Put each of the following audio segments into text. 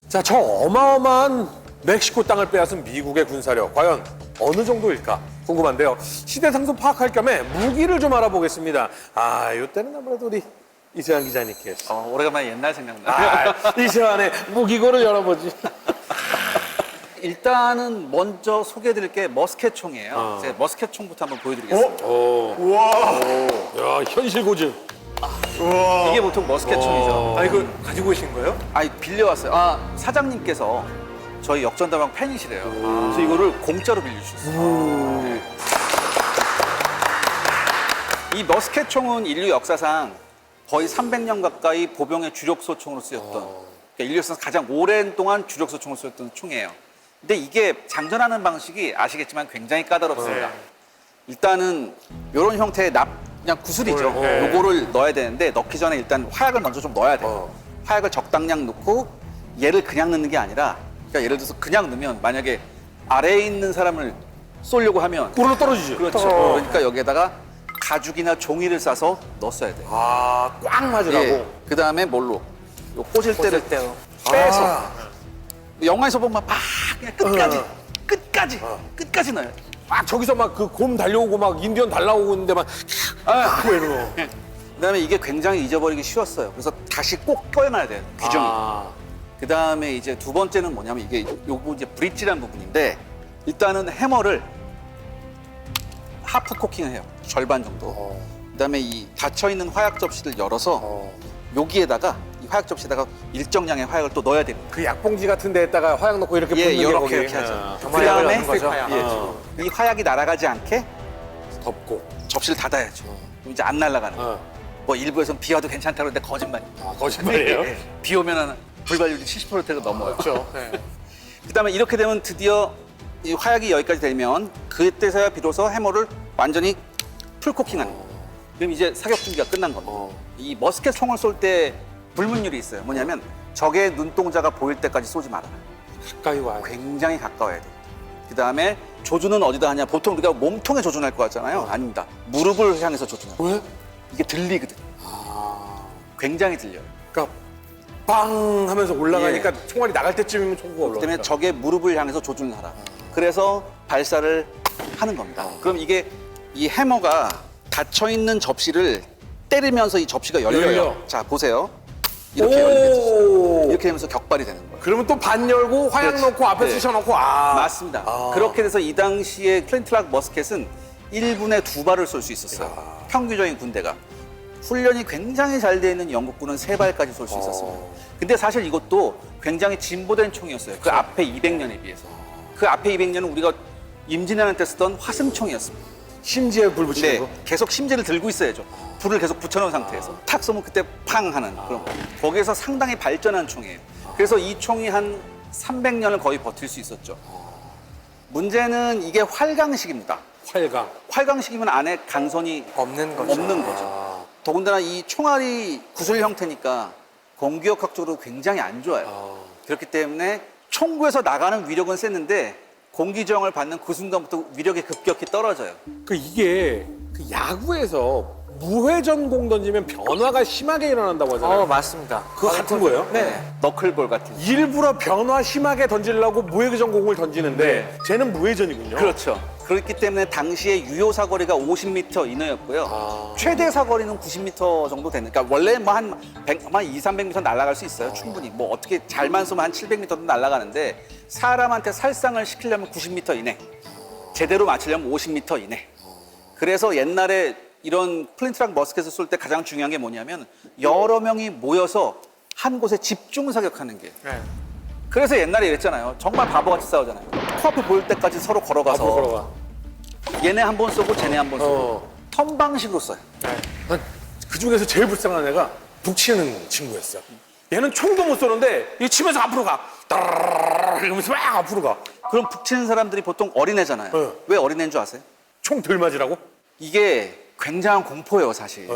자, 저 어마어마한 멕시코 땅을 빼앗은 미국의 군사력 과연 어느 정도일까 궁금한데요. 시대 상승 파악할 겸해 무기를 좀 알아보겠습니다. 아, 이때는 아무래도 우리 이세환 기자님께서 오래간만에 옛날 생각나. 이세환의 무기고를 열어보지. 일단은 먼저 소개해드릴 게 머스켓총이에요. 제가 머스켓총부터 한번 보여드리겠습니다. 야, 현실 고증. 이게 보통 머스켓총이죠. 아, 이거 가지고 오신 거예요? 아니, 빌려왔어요. 사장님께서 저희 역전다방 팬이시래요. 그래서 이거를 공짜로 빌려주셨어요. 네. 이 머스켓총은 인류 역사상 거의 300년 가까이 보병의 주력소총으로 쓰였던, 그러니까 인류 역사상 가장 오랜 동안 주력소총으로 쓰였던 총이에요. 근데 이게 장전하는 방식이 아시겠지만 굉장히 까다롭습니다. 일단은 이런 형태의 그냥 구슬이죠. 요거를 넣어야 되는데 넣기 전에 일단 화약을 먼저 좀 넣어야 돼요. 화약을 적당량 넣고 얘를 그냥 넣는 게 아니라, 그러니까 예를 들어서 그냥 넣으면 만약에 아래에 있는 사람을 쏘려고 하면 우르르 떨어지지. 그렇죠. 그러니까 여기에다가 가죽이나 종이를 싸서 넣었어야 돼요. 아, 꽉 맞으라고. 그 다음에 뭘로? 요 꽂을 때를 빼서. 영화에서 보면 막 그냥 끝까지 넣어요. 막 저기서 막 그 곰 달려오고 막 인디언 달라오고 있는데 막 이러고. 그다음에 이게 굉장히 잊어버리기 쉬웠어요. 그래서 다시 꼭 껴놔야 돼요. 규정이. 그다음에 이제 두 번째는 뭐냐면 이게 요거 이제 브릿지라는 부분인데, 일단은 해머를 하프 코킹을 해요. 절반 정도. 그다음에 이 닫혀 있는 화약 접시를 열어서 여기에다가 이 화약 접시에다가 일정량의 화약을 또 넣어야 됩니다. 그 약봉지 같은 데에다가 화약 넣고 이렇게 붓는 게 이렇게 거기. 이렇게 하죠. 그다음에 이 화약이 날아가지 않게 덮고. 접시를 닫아야죠. 그럼 이제 안 날아가는 거예요. 뭐 일부에서는 비 와도 괜찮다고 그러는데 거짓말이에요. 거짓말이에요? 비 오면 불발률이 70%가 넘어요. 그렇죠. 그다음에 이렇게 되면 드디어 이 화약이 여기까지 되면 그때서야 비로소 해머를 완전히 풀코킹하는 거예요. 그럼 이제 사격 준비가 끝난 겁니다. 이 머스켓 총을 쏠 때 불문율이 있어요. 뭐냐면 적의 눈동자가 보일 때까지 쏘지 말아요. 가까이 와요. 굉장히 가까워야 돼요. 그다음에 조준은 어디다 하냐? 보통 우리가 몸통에 조준할 것 같잖아요. 아닙니다. 무릎을 향해서 조준해요. 왜? 이게 들리거든. 굉장히 들려요. 그러니까 빵 하면서 올라가니까 총알이 나갈 때쯤이면 총구가 그렇기 올라가. 때문에 적의 무릎을 향해서 조준을 하라. 그래서 발사를 하는 겁니다. 그럼 이게 이 해머가 닫혀 있는 접시를 때리면서 이 접시가 열려요. 열려. 자, 보세요. 이렇게 열리죠. 이렇게 하면서 격발이 되는 거예요. 그러면 또 반 열고 화약 그렇지. 넣고 앞에 네. 쑤셔놓고 맞습니다. 그렇게 돼서 이 당시에 플린트락 머스켓은 1분에 2발을 쏠 수 있었어요. 평균적인 군대가. 훈련이 굉장히 잘 돼 있는 영국군은 3발까지 쏠 수 있었습니다. 근데 사실 이것도 굉장히 진보된 총이었어요. 그 앞에 200년에 비해서. 그 앞에 200년은 우리가 임진왜란 때 쓰던 화승총이었습니다. 심지에 불 붙이는 네, 거. 계속 심지를 들고 있어야죠. 불을 계속 붙여놓은 상태에서 탁 쏘면 그때 팡 하는 그런 거기에서 상당히 발전한 총이에요. 그래서 이 총이 한 300년을 거의 버틸 수 있었죠. 문제는 이게 활강식입니다. 활강. 활강식이면 안에 강선이 없는 거죠. 더군다나 이 총알이 구슬 형태니까 공기역학적으로 굉장히 안 좋아요. 그렇기 때문에 총구에서 나가는 위력은 셌는데 공기 저항을 받는 그 순간부터 위력이 급격히 떨어져요. 그 이게 그 야구에서 무회전 공 던지면 변화가 심하게 일어난다고 하잖아요. 맞습니다. 그거 같은 거예요? 네, 너클볼 같은. 일부러 변화 심하게 던지려고 무회전 공을 던지는데 쟤는 무회전이군요. 그렇죠. 그렇기 때문에 당시에 유효 사거리가 50m 이내였고요. 최대 사거리는 90m 정도 되는. 그러니까 원래 뭐한 2, 300m 날아갈 수 있어요. 충분히. 뭐 어떻게 잘만 쏘면 한 700m도 날아가는데 사람한테 살상을 시키려면 90m 이내. 제대로 맞추려면 50m 이내. 그래서 옛날에 이런 플린트락 머스켓을 쏠 때 가장 중요한 게 뭐냐면 여러 명이 모여서 한 곳에 집중 사격하는 게. 그래서 옛날에 이랬잖아요. 정말 바보같이 싸우잖아요. 코앞에 보일 때까지 서로 걸어가서 앞으로 걸어가. 얘네 한 번 쏘고 쟤네 한 번 쏘고 턴 방식으로 쏴요. 그 중에서 제일 불쌍한 애가 북치는 친구였어. 얘는 총도 못 쏘는데 이 치면서 앞으로 가. 따라라라 이러면서 막 앞으로 가. 그럼 북치는 사람들이 보통 어린애잖아요. 네. 왜 어린애인 줄 아세요? 총 덜 맞으라고? 이게 굉장한 공포예요, 사실.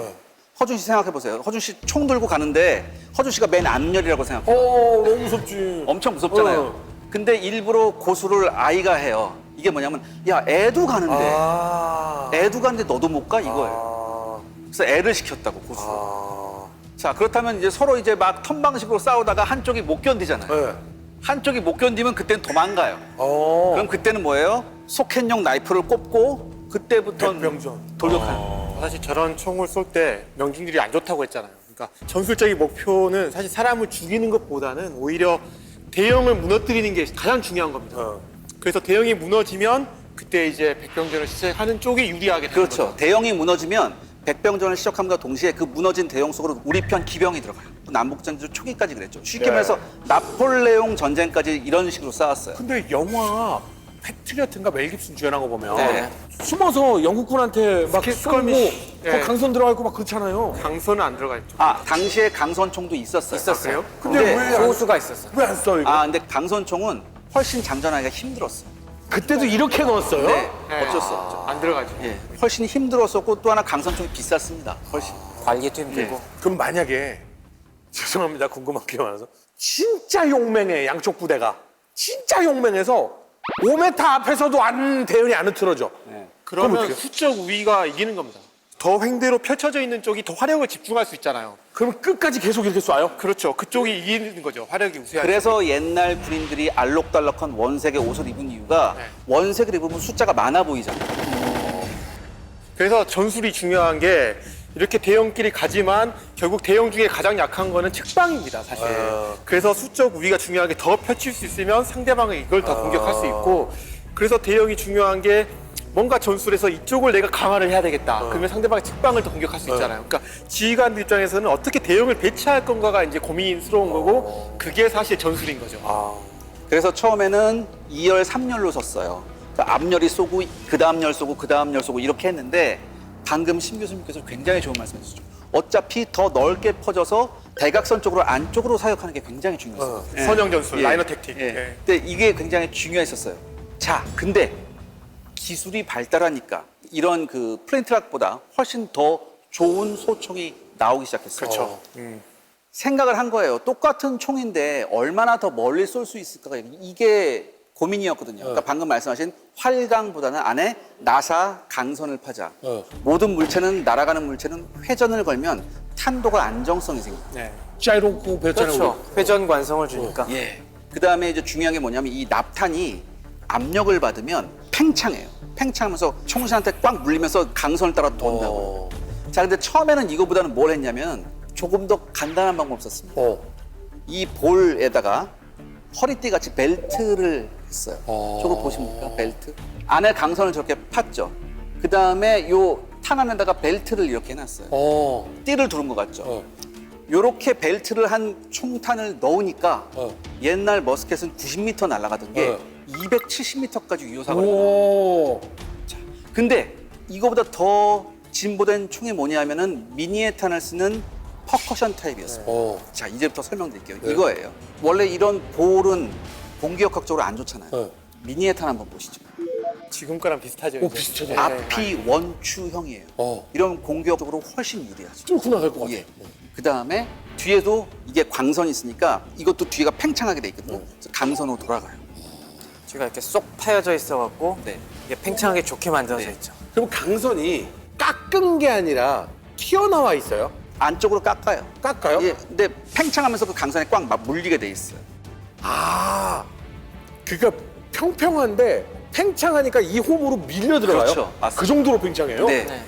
허준 씨 생각해 보세요. 허준 씨 총 들고 가는데 허준 씨가 맨 앞열이라고 생각해요. 너무 무섭지. 엄청 무섭잖아요. 근데 일부러 고수를 아이가 해요. 이게 뭐냐면 야, 애도 가는데 애도 가는데 너도 못 가 이거예요. 그래서 애를 시켰다고 고수를. 자, 그렇다면 이제 서로 이제 막 턴 방식으로 싸우다가 한쪽이 못 견디잖아요. 네. 한쪽이 못 견디면 그때는 도망가요. 그럼 그때는 뭐예요? 속hen용 나이프를 꼽고 그때부터 백병전. 돌격하는. 사실 저런 총을 쏠 때 명중률이 안 좋다고 했잖아요. 그러니까 전술적인 목표는 사실 사람을 죽이는 것보다는 오히려 대형을 무너뜨리는 게 가장 중요한 겁니다. 그래서 대형이 무너지면 그때 이제 백병전을 시작하는 쪽이 유리하게 되는 그렇죠. 거죠. 대형이 무너지면 백병전을 시작함과 동시에 그 무너진 대형 속으로 우리 편 기병이 들어가요. 남북전쟁 초기까지 그랬죠. 쉽게 말해서 나폴레옹 전쟁까지 이런 식으로 싸웠어요. 근데 영화 패트리어트인가 멜 깁슨 주연한 거 보면 네. 숨어서 영국군한테 막 쏘고 스컬미시. 거 네. 강선 들어가 있고 막 그렇잖아요. 강선은 안 들어가 있죠. 당시에 강선총도 있었어요. 그래요? 근데 왜 소수가 있었어요. 왜 안 써 이거? 근데 강선총은 훨씬 장전하기가 힘들었어요. 그때도 이렇게 넣었어요? 네, 네. 어쩔 수 없죠. 안 들어가죠. 예, 훨씬 힘들었었고 또 하나 강선총이 비쌌습니다. 훨씬. 관리도 힘들고. 그럼 만약에 죄송합니다 궁금한 게 많아서 진짜 용맹해 양쪽 부대가 진짜 용맹해서 5m 앞에서도 대열이 안 흐트러져. 그럼 그러면 어떡해요? 수적 우위가 이기는 겁니다. 더 횡대로 펼쳐져 있는 쪽이 더 화력을 집중할 수 있잖아요. 그럼 끝까지 계속 이렇게 쏴요? 그렇죠. 그쪽이 이기는 거죠. 화력이 우세하죠. 그래서 옛날 군인들이 알록달록한 원색의 옷을 입은 이유가 네. 원색을 입으면 숫자가 많아 보이잖아요. 그래서 전술이 중요한 게 이렇게 대형끼리 가지만 결국 대형 중에 가장 약한 거는 측방입니다, 사실. 그래서 수적 우위가 중요한 게 더 펼칠 수 있으면 상대방은 이걸 더 공격할 수 있고 그래서 대형이 중요한 게 뭔가 전술에서 이쪽을 내가 강화를 해야 되겠다. 그러면 상대방의 측방을 더 공격할 수 있잖아요. 그러니까 지휘관들 입장에서는 어떻게 대형을 배치할 건가가 이제 고민스러운 거고 그게 사실 전술인 거죠. 그래서 처음에는 2열, 3열로 섰어요. 그러니까 앞열이 쏘고 그 다음 열 쏘고 그 다음 열 쏘고 이렇게 했는데 방금 심 교수님께서 굉장히 좋은 말씀 해주셨죠. 어차피 더 넓게 퍼져서 대각선 쪽으로 안쪽으로 사격하는 게 굉장히 중요했어요. 선형 전술, 예. 라이너 택틱. 예. 예. 근데 이게 굉장히 중요했었어요. 자, 근데 기술이 발달하니까 이런 그 플랜트락보다 훨씬 더 좋은 소총이 나오기 시작했어요. 그렇죠. 생각을 한 거예요. 똑같은 총인데 얼마나 더 멀리 쏠 수 있을까? 이게 고민이었거든요. 그러니까 방금 말씀하신 활강보다는 안에 나사 강선을 파자. 모든 물체는 날아가는 물체는 회전을 걸면 탄도가 안정성이 생깁니다. 네. 짜이로고 배웠잖아요. 그렇죠. 회전 관성을 주니까. 예. 그 다음에 이제 중요한 게 뭐냐면 이 납탄이 압력을 받으면 팽창해요. 팽창하면서 총신한테 꽉 물리면서 강선을 따라 돈다고요. 자, 근데 처음에는 이거보다는 뭘 했냐면 조금 더 간단한 방법을 썼습니다. 이 볼에다가 허리띠 같이 벨트를 했어요. 저거 보십니까? 벨트. 안에 강선을 저렇게 팠죠. 그 다음에 요 탄 안에다가 벨트를 이렇게 해놨어요. 띠를 두른 것 같죠. 요렇게 벨트를 한 총탄을 넣으니까 옛날 머스켓은 90m 날아가던 게 270m까지 유효사거리가 나와요. 오. 근데 이거보다 더 진보된 총이 뭐냐면은 미니에탄을 쓰는 퍼커션 타입이었어요. 자, 이제부터 설명드릴게요. 이거예요. 원래 이런 볼은 공기역학적으로 안 좋잖아요. 미니에탄 한번 보시죠. 지금 거랑 비슷하죠. 오 이제. 비슷하네. 앞이 원추형이에요. 이런 공기역적으로 훨씬 유리하죠. 뚫고 나갈 것 같아. 예. 그 다음에 뒤에도 이게 광선이 있으니까 이것도 뒤가 팽창하게 돼 있거든요. 그래서 강선으로 돌아가요. 제가 이렇게 쏙 파여져 있어갖고 네. 이게 팽창하게 좋게 만들어져 네. 있죠. 그럼 강선이 깎은 게 아니라 튀어나와 있어요? 안쪽으로 깎아요. 깎아요? 예. 근데 팽창하면서 그 강선에 꽉 막 물리게 돼 있어요. 아, 그러니까 평평한데 팽창하니까 이 홈으로 밀려 들어가요? 그렇죠. 맞습니다. 그 정도로 팽창해요? 네. 네.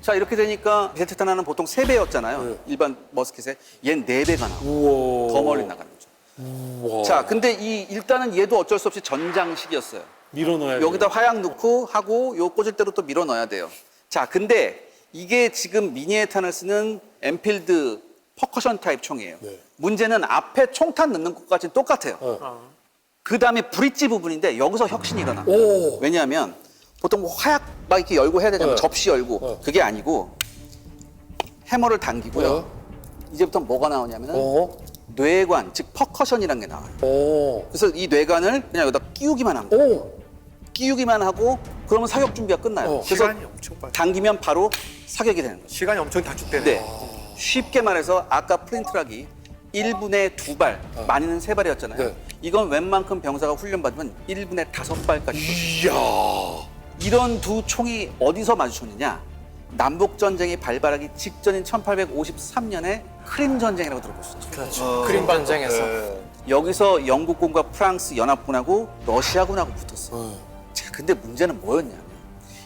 자, 이렇게 되니까 베테탄 하나는 보통 3배였잖아요. 일반 머스켓에. 얘는 4배가 나와요. 우와. 더 멀리 나가는 거죠. 우와. 자, 근데 일단은 얘도 어쩔 수 없이 전장식이었어요. 밀어넣어야 여기다 화약 넣고 하고 요 꽂을 대로 또 밀어 넣어야 돼요. 자, 근데 이게 지금 미니에탄을 쓰는 엔필드 퍼커션 타입 총이에요. 네. 문제는 앞에 총탄 넣는 것까지는 똑같아요. 그 다음에 브릿지 부분인데 여기서 혁신이 일어나. 오. 왜냐하면 보통 뭐 화약 막 이렇게 열고 해야 되잖아요. 네. 접시 열고. 그게 아니고 해머를 당기고요. 이제부터 뭐가 나오냐면은 뇌관, 즉 퍼커션이라는 게 나와요. 그래서 이 뇌관을 그냥 여기다 끼우기만 합니다. 끼우기만 하고 그러면 사격 준비가 끝나요. 그래서 시간이 엄청 빠져. 당기면 바로 사격이 되는 거죠. 시간이 엄청 단축되네요. 네. 쉽게 말해서 아까 플린트락이 1분에 2발, 많이는 3발이었잖아요. 네. 이건 웬만큼 병사가 훈련받으면 1분에 5발까지. 이야. 이런 두 총이 어디서 마주쳤느냐? 남북전쟁이 발발하기 직전인 1853년에 크림 전쟁이라고 들어보셨죠? 그렇죠. 크림 전쟁에서. 여기서 영국군과 프랑스 연합군하고 러시아군하고 붙었어. 자, 근데 문제는 뭐였냐면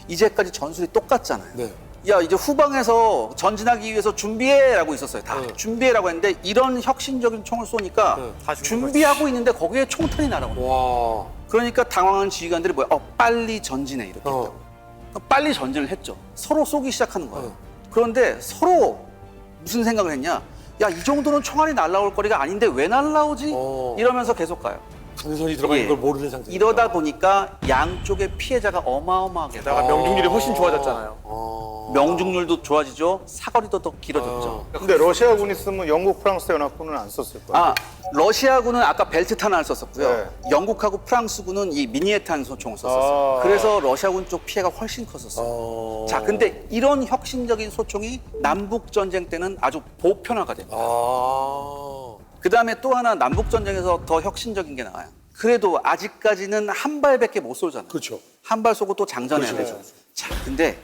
이제까지 전술이 똑같잖아요. 네. 야, 이제 후방에서 전진하기 위해서 준비해라고 있었어요. 다 준비해라고 했는데 이런 혁신적인 총을 쏘니까 다 죽는 준비하고 있는데 거기에 총탄이 날아오는 거야. 와. 그러니까 당황한 지휘관들이 뭐야? 빨리 전진해 이렇게 했다고. 그러니까 빨리 전진을 했죠. 서로 쏘기 시작하는 거예요. 그런데 서로 무슨 생각을 했냐? 야, 이 정도는 총알이 날아올 거리가 아닌데 왜 날아오지? 이러면서 계속 가요. 강선이 들어가 있는 예. 걸 모르는 상태. 이러다 보니까 양쪽의 피해자가 어마어마하게 게다가 명중률이 훨씬 좋아졌잖아요. 명중률도 좋아지죠. 사거리도 더 길어졌죠. 근데 러시아군이 쓰면 영국, 프랑스 연합군은 안 썼을 거예요. 아, 러시아군은 아까 벨트탄을 썼었고요. 네. 영국하고 프랑스군은 이 미니에탄 소총을 썼었어요. 아. 그래서 러시아군 쪽 피해가 훨씬 컸었어요. 자, 근데 이런 혁신적인 소총이 남북 전쟁 때는 아주 보편화가 됩니다. 그 다음에 또 하나 남북 전쟁에서 더 혁신적인 게 나와요. 그래도 아직까지는 한 발밖에 못 쏘잖아요. 그렇죠. 한 발 쏘고 또 장전해야 되죠. 자, 근데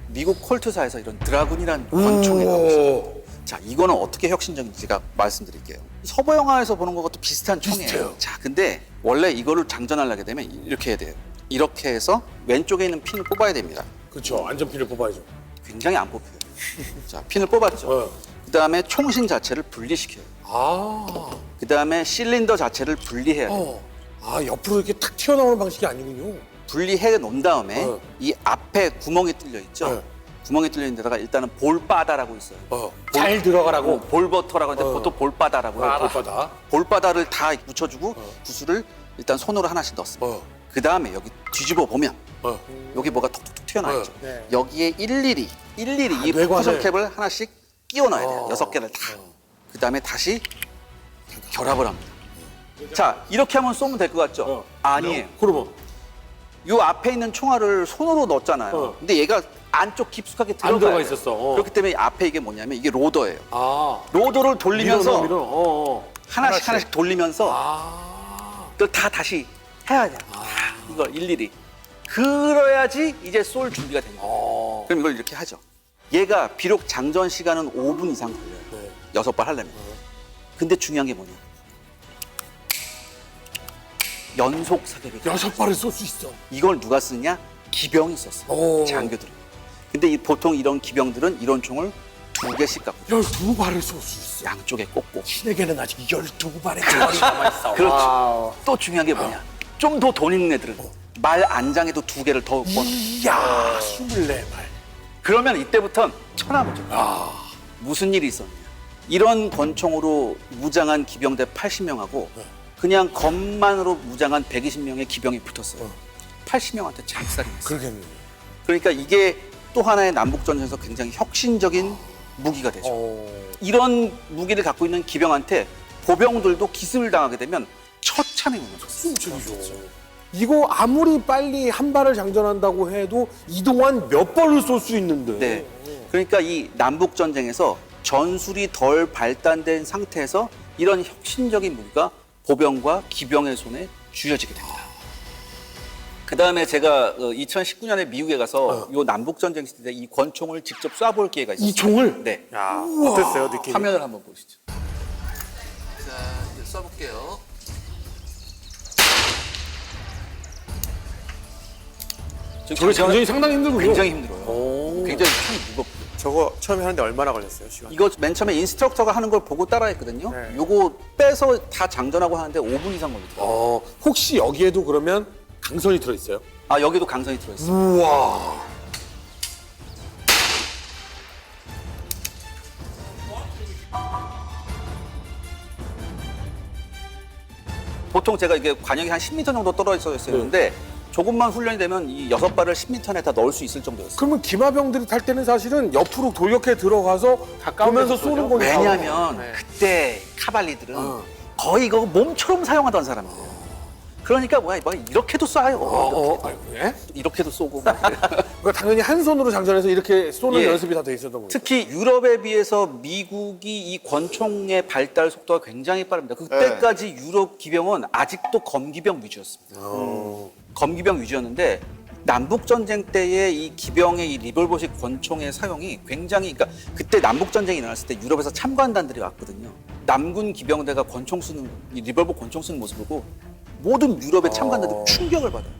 미국 콜트사에서 이런 드라군이라는 권총이 나오고 있어요. 자, 이거는 어떻게 혁신적인지 제가 말씀드릴게요. 서부 영화에서 보는 것과 비슷한 총이에요. 비슷해요. 자, 근데 원래 이거를 장전하려게 되면 이렇게 해야 돼요. 이렇게 해서 왼쪽에 있는 핀을 뽑아야 됩니다. 그렇죠. 안전핀을 뽑아야죠. 굉장히 안 뽑혀요. 자, 핀을 뽑았죠. 그 다음에 총신 자체를 분리시켜요. 그 다음에 실린더 자체를 분리해야 돼요. 옆으로 이렇게 탁 튀어나오는 방식이 아니군요. 분리해 놓은 다음에 이 앞에 구멍이 뚫려 있죠. 구멍이 뚫려 있는 데다가 일단은 볼바다라고 있어요. 잘 들어가라고. 볼버터라고 하는데 보통 볼바다라고 해요. 볼바다. 볼바다를 다 묻혀주고 구슬을 일단 손으로 하나씩 넣습니다. 그 다음에 여기 뒤집어 보면 여기 뭐가 톡톡톡 튀어나와 있죠. 여기에 일일이 이 뇌관을. 포션 캡을 하나씩 끼워 넣어야 돼요. 6개를 다. 그 다음에 다시 결합을 합니다. 자, 이렇게 하면 쏘면 될 것 같죠? 아니에요. 그러면 요 앞에 있는 총알을 손으로 넣었잖아요. 근데 얘가 안쪽 깊숙하게 안 들어가 들어가 있었어. 그렇기 때문에 앞에 이게 뭐냐면 이게 로더예요. 아. 로더를 돌리면서 밀어. 하나씩 돌리면서 그걸 다 다시 해야 돼요. 이걸 일일이. 그래야지 이제 쏠 준비가 됩니다. 그럼 이걸 이렇게 하죠. 얘가 비록 장전 시간은 5분 이상 걸려요. 6발 하려면. 근데 중요한 게 뭐냐? 연속 사격이 돼요. 6발을 쏠 수 있어. 이걸 누가 쓰냐? 기병이 썼어요. 오. 장교들은. 근데 보통 이런 기병들은 이런 총을 2개씩 갖고 12발을 쏠 수 있어. 양쪽에 꽂고. 신에게는 아직 12발의 총알이 남아있어. 그렇죠. 또 중요한 게 뭐냐? 좀 더 돈 있는 애들은 말 안장에도 2개를 더 꽂아. 이야, 24발. 그러면 이때부터는 천하무적. 무슨 일이 있었냐? 이런 권총으로 무장한 기병대 80명하고 그냥 검만으로 무장한 120명의 기병이 붙었어요. 80명한테 작살이 났어요. 그러겠네. 그러니까 이게 또 하나의 남북전쟁에서 굉장히 혁신적인 무기가 되죠. 이런 무기를 갖고 있는 기병한테 보병들도 기습을 당하게 되면 처참히 무너졌어요. 이거 아무리 빨리 한 발을 장전한다고 해도 이동안 몇 발을 쏠 수 있는데. 네. 그러니까 이 남북전쟁에서 전술이 덜 발달된 상태에서 이런 혁신적인 무기가 보병과 기병의 손에 쥐어지게 됩니다. 그 다음에 제가 2019년에 미국에 가서 이 남북전쟁 시대 이 권총을 직접 쏴볼 기회가 있었어요. 이 총을? 네. 야, 어땠어요, 느낌이? 화면을 한번 보시죠. 자, 이제 쏴볼게요. 저게 장전이 상당히 힘들군요. 굉장히 힘들어요. 굉장히 총이 무겁고. 저거 처음에 하는데 얼마나 걸렸어요, 시간? 이거 맨 처음에 인스트럭터가 하는 걸 보고 따라했거든요. 네. 요거 빼서 다 장전하고 하는데 5분 이상 걸리더라고요. 혹시 여기에도 그러면 강선이 들어있어요? 아, 여기도 강선이 들어있어요. 우와. 보통 제가 이게 관역이 한 10m 정도 떨어져 있었는데 조금만 훈련이 되면 이 6발을 10m 안에 다 넣을 수 있을 정도였어요. 그러면 기마병들이 탈 때는 사실은 옆으로 돌격해 들어가서 보면서 쏘는 거니까. 왜냐하면 그때 카발리들은 거의 이거 몸처럼 사용하던 사람이에요. 그러니까 뭐야 이렇게도 쏴요. 예? 이렇게도 쏘고. 그러니까 당연히 한 손으로 장전해서 이렇게 쏘는 예. 연습이 다 돼 있었던 거예요. 특히 유럽에 비해서 미국이 이 권총의 발달 속도가 굉장히 빠릅니다. 그때까지 유럽 기병은 아직도 검기병 위주였습니다. 검기병 위주였는데 남북 전쟁 때의 이 기병의 이 리볼버식 권총의 사용이 굉장히 그러니까 그때 남북 전쟁이 일어났을 때 유럽에서 참관단들이 왔거든요. 남군 기병대가 권총 쓰는 이 리볼버 권총 쓰는 모습을 보고 모든 유럽의 참관자들이 충격을 받아요.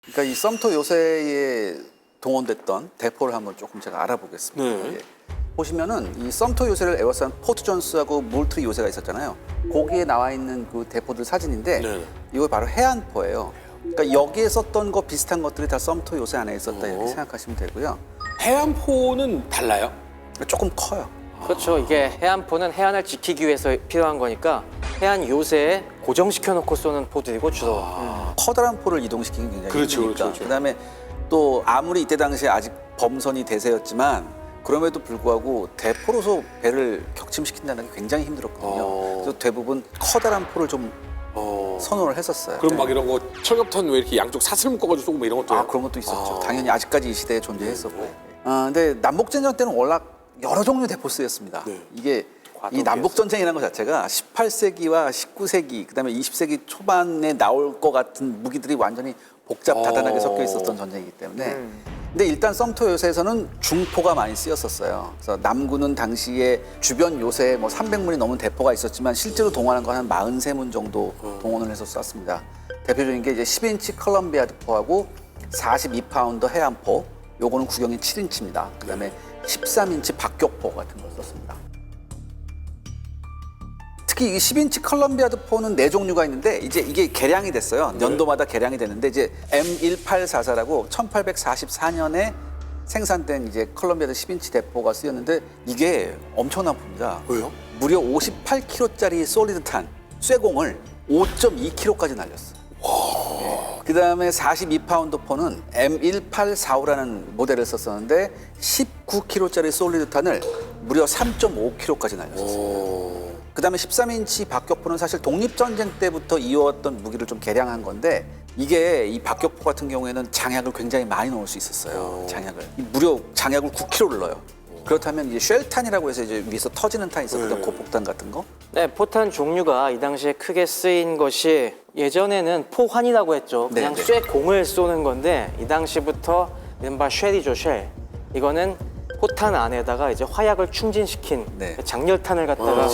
그러니까 이 썸터 요새에 동원됐던 대포를 한번 조금 제가 알아보겠습니다. 네. 예. 보시면은 이 썸터 요새를 에워싼 포트 존스하고 몰트리 요새가 있었잖아요. 거기에 나와 있는 그 대포들 사진인데 네. 이거 바로 해안포예요. 그러니까 여기에 썼던 거 비슷한 것들이 다 썸터 요새 안에 있었다 이렇게 생각하시면 되고요. 해안포는 달라요? 조금 커요. 그렇죠. 이게 해안포는 해안을 지키기 위해서 필요한 거니까 해안 요새에 고정시켜 놓고 쏘는 포들이고 주로. 커다란 포를 이동시키기 굉장히 그렇죠, 힘드니까. 그렇죠. 그다음에 또 아무리 이때 당시에 아직 범선이 대세였지만 그럼에도 불구하고 대포로서 배를 격침시킨다는 게 굉장히 힘들었거든요. 그래서 대부분 커다란 포를 좀 선호를 했었어요. 그럼 막 이런 거 철갑탄 왜 이렇게 양쪽 사슬 묶어가지고 쏘고 뭐 이런 것도 해요? 그런 것도 있었죠. 당연히 아직까지 이 시대에 존재했었고. 근데 남북전쟁 때는 워낙 여러 종류의 대포 쓰였습니다. 네. 이게 이 남북전쟁이라는 것 자체가 18세기와 19세기, 그다음에 20세기 초반에 나올 것 같은 무기들이 완전히 복잡다단하게 섞여 있었던 전쟁이기 때문에. 근데 일단 썸터 요새에서는 중포가 많이 쓰였었어요. 그래서 남군은 당시에 주변 요새에 뭐 300문이 넘는 대포가 있었지만 실제로 동원한 건 한 43문 정도 동원을 해서 쐈습니다. 대표적인 게 이제 10인치 컬럼비아드포하고 42파운더 해안포, 요거는 구경이 7인치입니다. 그다음에 13인치 박격포 같은 걸 썼습니다. 특히 이 10인치 컬럼비아드포는 4종류가 있는데 이제 이게 개량이 됐어요. 연도마다 개량이 됐는데 이제 M1844라고 1844년에 생산된 이제 컬럼비아드 10인치 대포가 쓰였는데 이게 엄청난 포입니다. 왜요? 무려 58kg짜리 솔리드탄 쇠공을 5.2kg까지 날렸어요. 그 다음에 42파운드 포는 M1845라는 모델을 썼었는데 19kg짜리 솔리드탄을 무려 3.5kg까지 날렸었어요. 그 다음에 13인치 박격포는 사실 독립전쟁 때부터 이어왔던 무기를 좀 개량한 건데 이게 이 박격포 같은 경우에는 장약을 굉장히 많이 넣을 수 있었어요. 장약을. 무려 장약을 9kg를 넣어요. 그렇다면 이제 쉘탄이라고 해서 이제 위에서 터지는 탄이 있었거든요. 코폭탄 같은 거. 네, 포탄 종류가 이 당시에 크게 쓰인 것이 예전에는 포환이라고 했죠. 그냥 네. 쇠공을 쏘는 건데 이 당시부터 이른바 쉘이죠, 쉘. 이거는 포탄 안에다가 이제 화약을 충진시킨 네. 장렬탄을 갖다가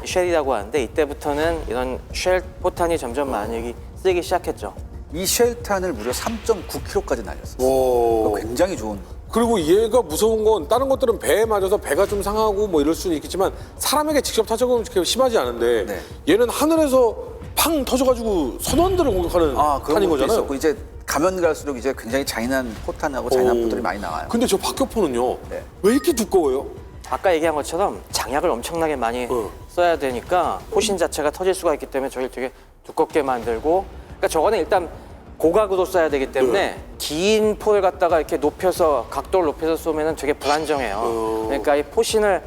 쉘이라고 하는데 이때부터는 이런 쉘 포탄이 점점 많이 쓰기 시작했죠. 이 쉘탄을 무려 3.9kg까지 날렸어요. 오. 굉장히 좋은. 그리고 얘가 무서운 건 다른 것들은 배에 맞아서 배가 좀 상하고 뭐 이럴 수는 있겠지만 사람에게 직접 타격은 그렇게 심하지 않은데 네. 얘는 하늘에서 팡 터져가지고 선원들을 공격하는 그런 탄인 것도 거잖아요. 있었고 이제 가면 갈수록 이제 굉장히 잔인한 포탄하고 잔인한 포들이 많이 나와요. 근데 저 박격포는요. 네. 왜 이렇게 두꺼워요? 아까 얘기한 것처럼 장약을 엄청나게 많이 써야 되니까 포신 자체가 터질 수가 있기 때문에 저걸 되게 두껍게 만들고 그러니까 저거는 일단 고각으로 쏴야 되기 때문에 긴 포를 갖다가 이렇게 높여서 각도를 높여서 쏘면은 되게 불안정해요. 그러니까 이 포신을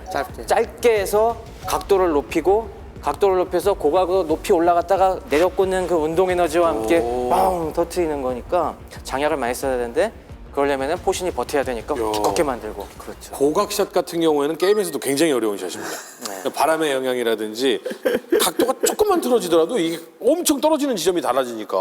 짧게 해서 각도를 높이고 각도를 높여서 고각으로 높이 올라갔다가 내려꽂는 그 운동 에너지와 함께 빵 터트리는 거니까 장약을 많이 써야 되는데 그러려면은 포신이 버텨야 되니까 두껍게 만들고. 그렇죠. 고각샷 같은 경우에는 게임에서도 굉장히 어려운 샷입니다. 바람의 영향이라든지 각도가 조금만 틀어지더라도 이게 엄청 떨어지는 지점이 달라지니까.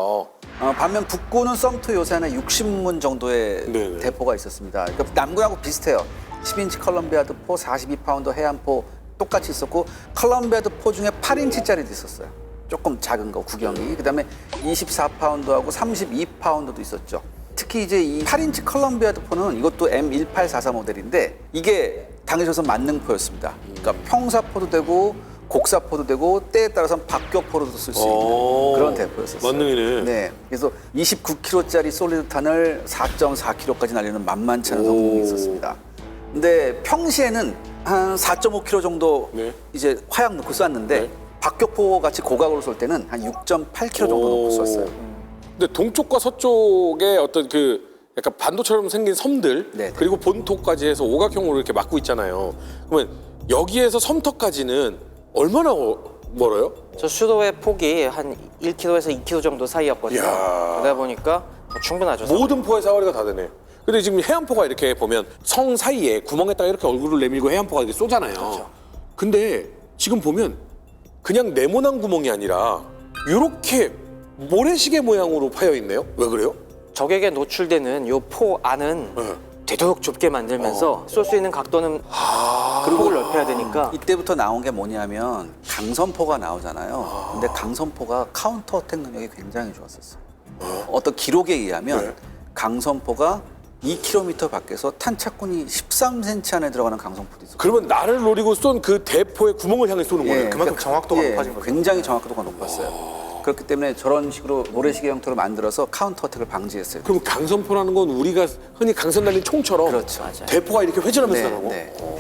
반면 북구는 썸투 요새 안에 60문 정도의 네네. 대포가 있었습니다. 그러니까 남군하고 비슷해요. 10인치 컬럼비아드 포, 42파운드 해안포 똑같이 있었고 컬럼비아드 포 중에 8인치짜리도 있었어요. 조금 작은 거 구경이. 그다음에 24파운드하고 32파운드도 있었죠. 특히 이제 이 8인치 컬럼비아드 포는 이것도 M1844 모델인데 이게 당해져서 만능포였습니다. 그러니까 평사포도 되고 곡사포도 되고 때에 따라서는 박격포로도 쓸 수 있는 그런 대포였었어요. 만능이네. 네, 그래서 29kg짜리 솔리드탄을 4.4kg까지 날리는 만만치 않은 성능이 있었습니다. 근데 평시에는 한 4.5kg 정도 네. 이제 화약 넣고 쐈는데 네. 박격포 같이 고각으로 쏠 때는 한 6.8kg 정도 넣고 쐈어요. 근데 동쪽과 서쪽에 어떤 그 약간 반도처럼 생긴 섬들 네. 그리고 본토까지 해서 오각형으로 이렇게 막고 있잖아요. 그러면 여기에서 섬터까지는 얼마나 멀어요? 저 수도의 폭이 한 1km에서 2km 정도 사이였거든요. 이야. 그러다 보니까 충분하죠. 모든 포의 사거리가 다 되네. 근데 지금 해안포가 이렇게 보면 성 사이에 구멍에다가 이렇게 얼굴을 내밀고 해안포가 이렇게 쏘잖아요. 그렇죠. 근데 지금 보면 그냥 네모난 구멍이 아니라 이렇게 모래시계 모양으로 파여 있네요. 왜 그래요? 적에게 노출되는 요 포 안은 네. 되도록 좁게 만들면서 쏠 수 있는 각도는 폭을 넓혀야 되니까 이때부터 나온 게 뭐냐면 강선포가 나오잖아요. 근데 강선포가 카운터 어택 능력이 굉장히 좋았었어요. 어떤 기록에 의하면 강선포가 2km 밖에서 탄착군이 13cm 안에 들어가는 강선포도 있어요. 그러면 나를 노리고 쏜 그 대포의 구멍을 향해 쏘는 거예요. 그만큼 정확도가 높아진 거죠. 굉장히 정확도가 높았어요. 그렇기 때문에 저런 식으로 모래시계 형태로 만들어서 카운터 어택을 방지했어요. 그럼 강선포라는 건 우리가 흔히 강선 날린 총처럼 그렇죠. 맞아요. 대포가 이렇게 회전하면서 나가고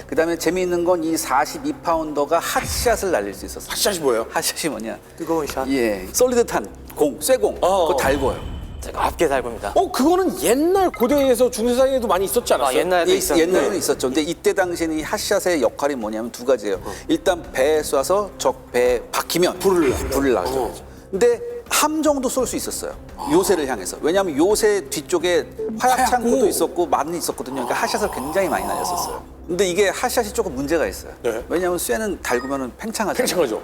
그다음에 재미있는 건 이 42파운더가 핫샷을 날릴 수 있었어요. 핫샷이 뭐예요? 핫샷이 뭐냐? 뜨거운 샷. 예, 솔리드 탄, 공, 쇠공, 그거 달궈요. 앞게 달굽니다. 그거는 옛날 고대에서 중세사에도 많이 있었지 않았어요? 옛날에도 있었는데 옛날에는 있었죠. 근데 이때 당시에는 이 핫샷의 역할이 뭐냐면 두 가지예요. 일단 배에 쏴서 적 배에 박히면 불을 나죠. 근데 함정도 쏠 수 있었어요. 요새를 향해서. 왜냐하면 요새 뒤쪽에 화약 창고도 있었고 많이 있었거든요. 그러니까 핫샷을 굉장히 많이 날렸었어요. 근데 이게 핫샷이 조금 문제가 있어요. 네. 왜냐하면 쇠는 달구면 팽창하잖아요. 팽창하죠.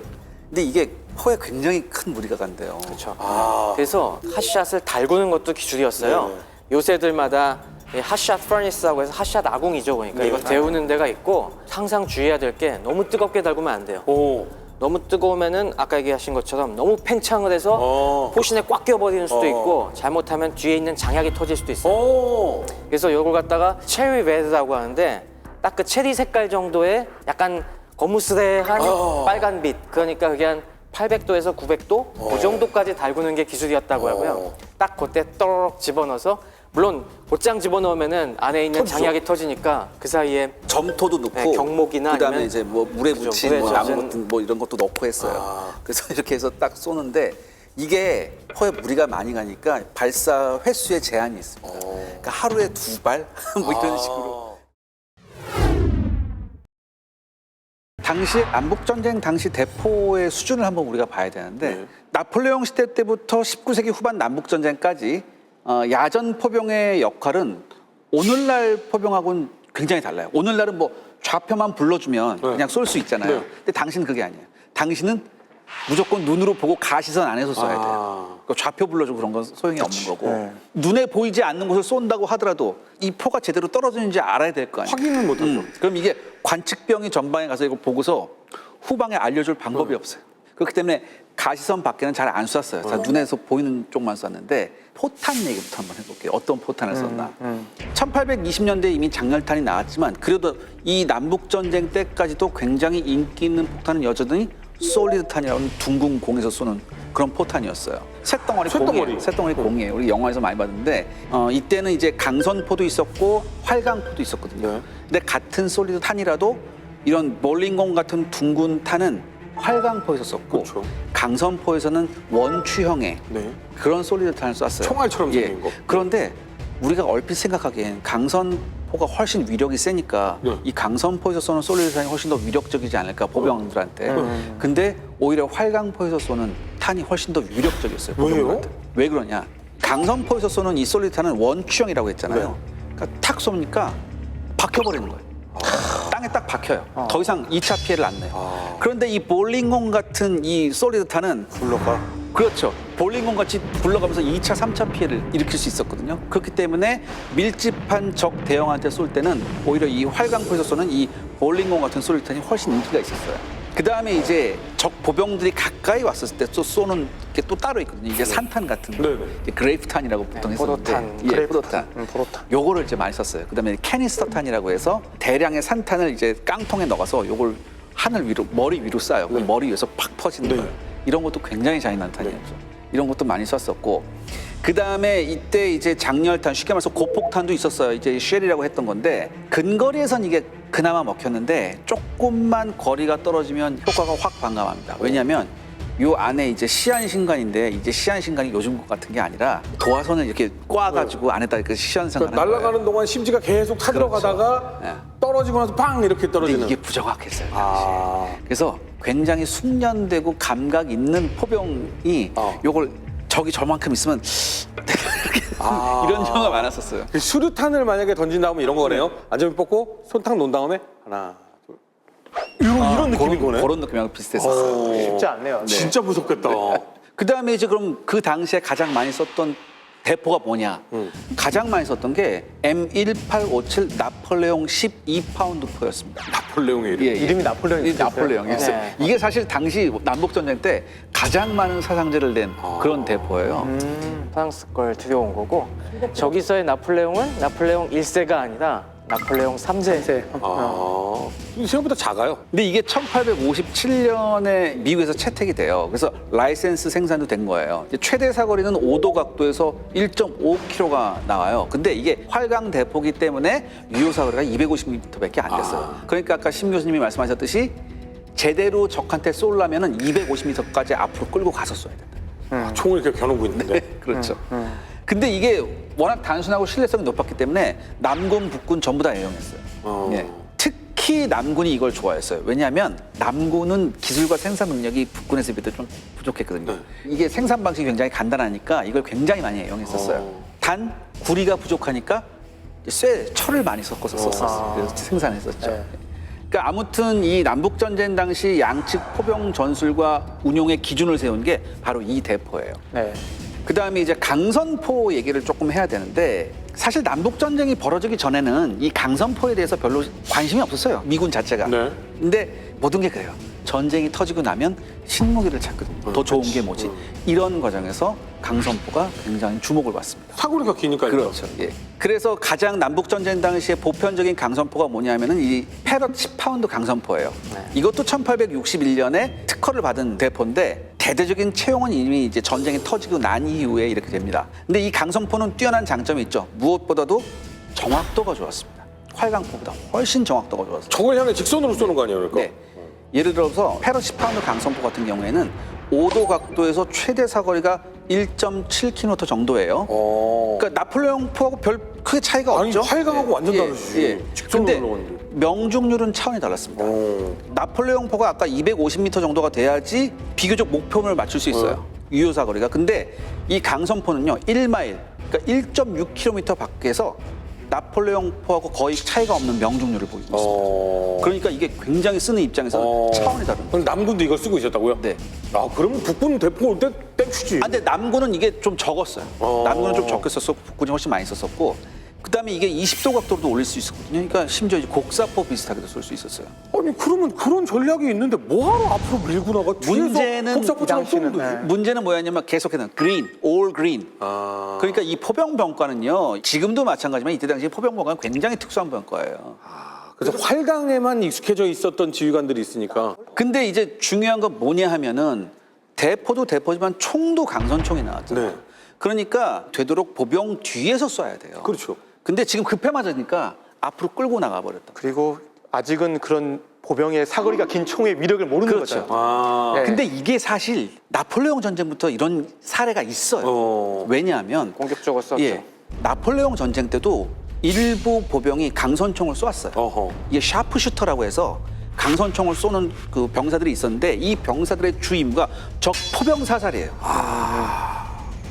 근데 이게 포에 굉장히 큰 무리가 간대요. 그렇죠. 그래서 핫샷을 달구는 것도 기술이었어요. 요새들마다 이 핫샷 퍼니스라고 해서 핫샷 아궁이죠. 그러니까 이거 데우는 데가 있고 항상 주의해야 될 게 너무 뜨겁게 달구면 안 돼요. 너무 뜨거우면은 아까 얘기하신 것처럼 너무 팽창을 해서 포신에 꽉 껴버리는 수도 있고 잘못하면 뒤에 있는 장약이 터질 수도 있어요. 그래서 이걸 갖다가 체리 레드라고 하는데 딱 그 체리 색깔 정도의 약간 거무스레한 빨간 빛, 그러니까 그게 한 800도에서 900도 그 정도까지 달구는 게 기술이었다고 하고요. 딱 그때 떠럭 집어넣어서 물론 곧장 집어넣으면은 안에 있는 장약이 터지니까 그 사이에 점토도 넣고 네, 경목이나 그다음에 아니면 이제 뭐 물에 그죠, 묻힌 물에 뭐 나무 젖은 같은 뭐 이런 것도 넣고 했어요. 그래서 이렇게 해서 딱 쏘는데 이게 포에 무리가 많이 가니까 발사 횟수에 제한이 있습니다. 그러니까 하루에 2발 뭐 이런 식으로. 당시 남북전쟁 당시 대포의 수준을 한번 우리가 봐야 되는데 나폴레옹 시대 때부터 19세기 후반 남북전쟁까지 야전 포병의 역할은 오늘날 포병하고는 굉장히 달라요. 오늘날은 뭐 좌표만 불러주면 그냥 쏠 수 있잖아요. 근데 당신은 그게 아니에요. 당신은 무조건 눈으로 보고 가시선 안에서 쏴야 돼요. 그러니까 좌표 불러주고 그런 건 소용이 없는 거고 눈에 보이지 않는 곳을 쏜다고 하더라도 이 포가 제대로 떨어지는지 알아야 될 거 아니에요. 확인을 못 하죠. 그럼 이게 관측병이 전방에 가서 이거 보고서 후방에 알려줄 방법이 없어요. 그렇기 때문에 가시선 밖에는 잘 안 쐈어요. 다 눈에서 보이는 쪽만 쐈는데 포탄 얘기부터 한번 해볼게요. 어떤 포탄을 썼나. 1820년대에 이미 장렬탄이 나왔지만 그래도 이 남북전쟁 때까지도 굉장히 인기 있는 포탄은 여전히 솔리드탄이라는 둥근 공에서 쏘는 그런 포탄이었어요. 쇳덩어리 공이에요. 우리 영화에서 많이 봤는데 이때는 이제 강선포도 있었고 활강포도 있었거든요. 근데 같은 솔리드 탄이라도 이런 볼링공 같은 둥근 탄은 활강포에서 썼고 강선포에서는 원추형의 그런 솔리드 탄을 쐈어요. 총알처럼 생긴 거. 그런데 우리가 얼핏 생각하기엔 강선포가 훨씬 위력이 세니까 이 강선포에서 쏘는 솔리드 탄이 훨씬 더 위력적이지 않을까 보병들한테. 근데 오히려 활강포에서 쏘는 탄이 훨씬 더 위력적이었어요. 보병들한테. 왜 그러냐? 강선포에서 쏘는 이 솔리드 탄은 원추형이라고 했잖아요. 그러니까 탁 쏘니까 박혀버리는 거예요. 땅에 딱 박혀요. 더 이상 2차 피해를 안 내요. 그런데 이 볼링공 같은 이 솔리드 탄은 굴러가. 그렇죠. 볼링공 같이 굴러가면서 2차, 3차 피해를 일으킬 수 있었거든요. 그렇기 때문에 밀집한 적 대형한테 쏠 때는 오히려 이 활강포에서 쏘는 이 볼링공 같은 솔리드 탄이 훨씬 인기가 있었어요. 그 다음에 이제 적 보병들이 가까이 왔을 때 또 쏘는 게 또 따로 있거든요. 이게 산탄 같은 거. 그레이프탄이라고 보통 했었는데. 포도탄. 요거를 이제 많이 썼어요. 그 다음에 캐니스터탄이라고 해서 대량의 산탄을 이제 깡통에 넣어서 요걸 하늘 위로, 머리 위로 쏴요. 그럼 머리 위에서 팍 퍼지는 거예요. 이런 것도 굉장히 잔인한 탄이었죠. 이런 것도 많이 쐈었고. 그 다음에 이때 이제 장렬탄, 쉽게 말해서 고폭탄도 있었어요. 이제 쉘이라고 했던 건데 근거리에선 이게 그나마 먹혔는데 조금만 거리가 떨어지면 효과가 확 반감합니다. 왜냐하면 요 안에 이제 시한신관인데 이제 시한신관이 요즘 것 같은 게 아니라 도화선을 이렇게 꽈가지고 안에다 그 시한상을 그러니까 날아가는 동안 심지가 계속 타들어가다가 떨어지고 나서 빵 이렇게 근데 떨어지는. 이게 부정확했어요. 당시에. 그래서 굉장히 숙련되고 감각 있는 포병이 요걸 적이 저만큼 있으면 이렇게 이런 경우가 많았었어요. 그 수류탄을 만약에 던진다면 이런 거네요. 안전벨 뽑고 손탁 놓은 다음에 하나, 둘. 이런 느낌인 거네. 그런 느낌이랑 비슷했었어요. 쉽지 않네요. 진짜 무섭겠다. 그 다음에 이제 그럼 그 당시에 가장 많이 썼던 대포가 뭐냐? 가장 많이 썼던 게 M1857 나폴레옹 12파운드포였습니다. 나폴레옹의 이름. 예, 예. 이름이 나폴레옹이 나폴레옹이었어요. 네. 이게 사실 당시 남북전쟁 때 가장 많은 사상자를 낸 그런 대포예요. 프랑스 걸 들여온 거고 저기서의 나폴레옹은 나폴레옹 1세가 아니라 나폴레옹 3세. 아, 생각보다 작아요. 근데 이게 1857년에 미국에서 채택이 돼요. 그래서 라이센스 생산도 된 거예요. 이제 최대 사거리는 5도 각도에서 1.5km가 나와요. 근데 이게 활강 대포기 때문에 유효 사거리가 250m밖에 안 됐어요. 그러니까 아까 심 교수님이 말씀하셨듯이 제대로 적한테 쏘려면은 250m까지 앞으로 끌고 가서 쏘야 된다. 총을 이렇게 겨누고 있는데. 그렇죠. 근데 이게 워낙 단순하고 신뢰성이 높았기 때문에 남군, 북군 전부 다 애용했어요. 예. 특히 남군이 이걸 좋아했어요. 왜냐하면 남군은 기술과 생산 능력이 북군에서 비해 좀 부족했거든요. 이게 생산 방식이 굉장히 간단하니까 이걸 굉장히 많이 애용했었어요. 단 구리가 부족하니까 철을 많이 섞어서 썼었어요. 그래서 생산했었죠. 그러니까 아무튼 이 남북 전쟁 당시 양측 포병 전술과 운용의 기준을 세운 게 바로 이 대포예요. 네. 그다음에 이제 강선포 얘기를 조금 해야 되는데 사실 남북 전쟁이 벌어지기 전에는 이 강선포에 대해서 별로 관심이 없었어요. 미군 자체가. 네. 근데 모든 게 그래요. 전쟁이 터지고 나면 신무기를 찾거든요. 더 좋은 게 뭐지? 이런 과정에서 강선포가 굉장히 주목을 받습니다. 사거리가 기니까요. 그렇죠. 예. 그래서 가장 남북 전쟁 당시에 보편적인 강선포가 뭐냐면은 이 패럿 10파운드 강선포예요. 이것도 1861년에 특허를 받은 대포인데 대대적인 채용은 이미 이제 전쟁이 터지고 난 이후에 이렇게 됩니다. 근데 이 강선포는 뛰어난 장점이 있죠. 무엇보다도 정확도가 좋았습니다. 활강포보다 훨씬 정확도가 좋았어요. 적을 향해 직선으로 쏘는 거 아니에요, 그러니까? 네. 예를 들어서 패럿 10파운드 강선포 같은 경우에는 5도 각도에서 최대 사거리가 1.7km 정도예요. 그러니까 나폴레옹 포하고 별 크게 차이가 아니, 없죠. 활강하고 완전 다르지. 직선으로 근데 올라가는데. 명중률은 차원이 달랐습니다. 나폴레옹 포가 아까 250m 정도가 돼야지 비교적 목표를 맞출 수 있어요. 유효 사거리가. 근데 이 강선포는요, 1마일, 그러니까 1.6km 밖에서 나폴레옹 포하고 거의 차이가 없는 명중률을 보이고 있습니다. 그러니까 이게 굉장히 쓰는 입장에서 차원이 다릅니다. 그럼 남군도 이걸 쓰고 있었다고요? 네. 아, 그러면 북군 대포 올 때 땡큐지. 아, 근데 남군은 이게 좀 적었어요. 남군은 좀 적게 썼었고 북군이 훨씬 많이 썼었고 그다음에 이게 20도 각도로도 올릴 수 있었거든요. 그러니까 심지어 이제 곡사포 비슷하게도 쏠 수 있었어요. 아니, 그러면 그런 전략이 있는데 뭐하러 앞으로 밀고 나가? 문제는 곡사포처럼 쏘면 되지. 문제는 뭐였냐면 계속해서 green, all green. 그러니까 이 포병병과는요. 지금도 마찬가지지만 이때 당시 포병병과는 굉장히 특수한 병과예요. 그래서 활강에만 익숙해져 있었던 지휘관들이 있으니까. 근데 이제 중요한 건 뭐냐 하면은 대포도 대포지만 총도 강선총이 나왔잖아요. 네. 그러니까 되도록 보병 뒤에서 쏴야 돼요. 그렇죠. 근데 지금 급해 맞으니까 앞으로 끌고 나가 버렸다. 그리고 아직은 그런 보병의 사거리가 긴 총의 위력을 모르는 그렇죠. 거죠. 아. 네. 근데 이게 사실 나폴레옹 전쟁부터 이런 사례가 있어요. 왜냐하면 공격적으로 썼죠. 예, 나폴레옹 전쟁 때도 일부 보병이 강선총을 쏘았어요. 어허. 이게 샤프슈터라고 해서 강선총을 쏘는 그 병사들이 있었는데 이 병사들의 주임무가 적 포병 사살이에요.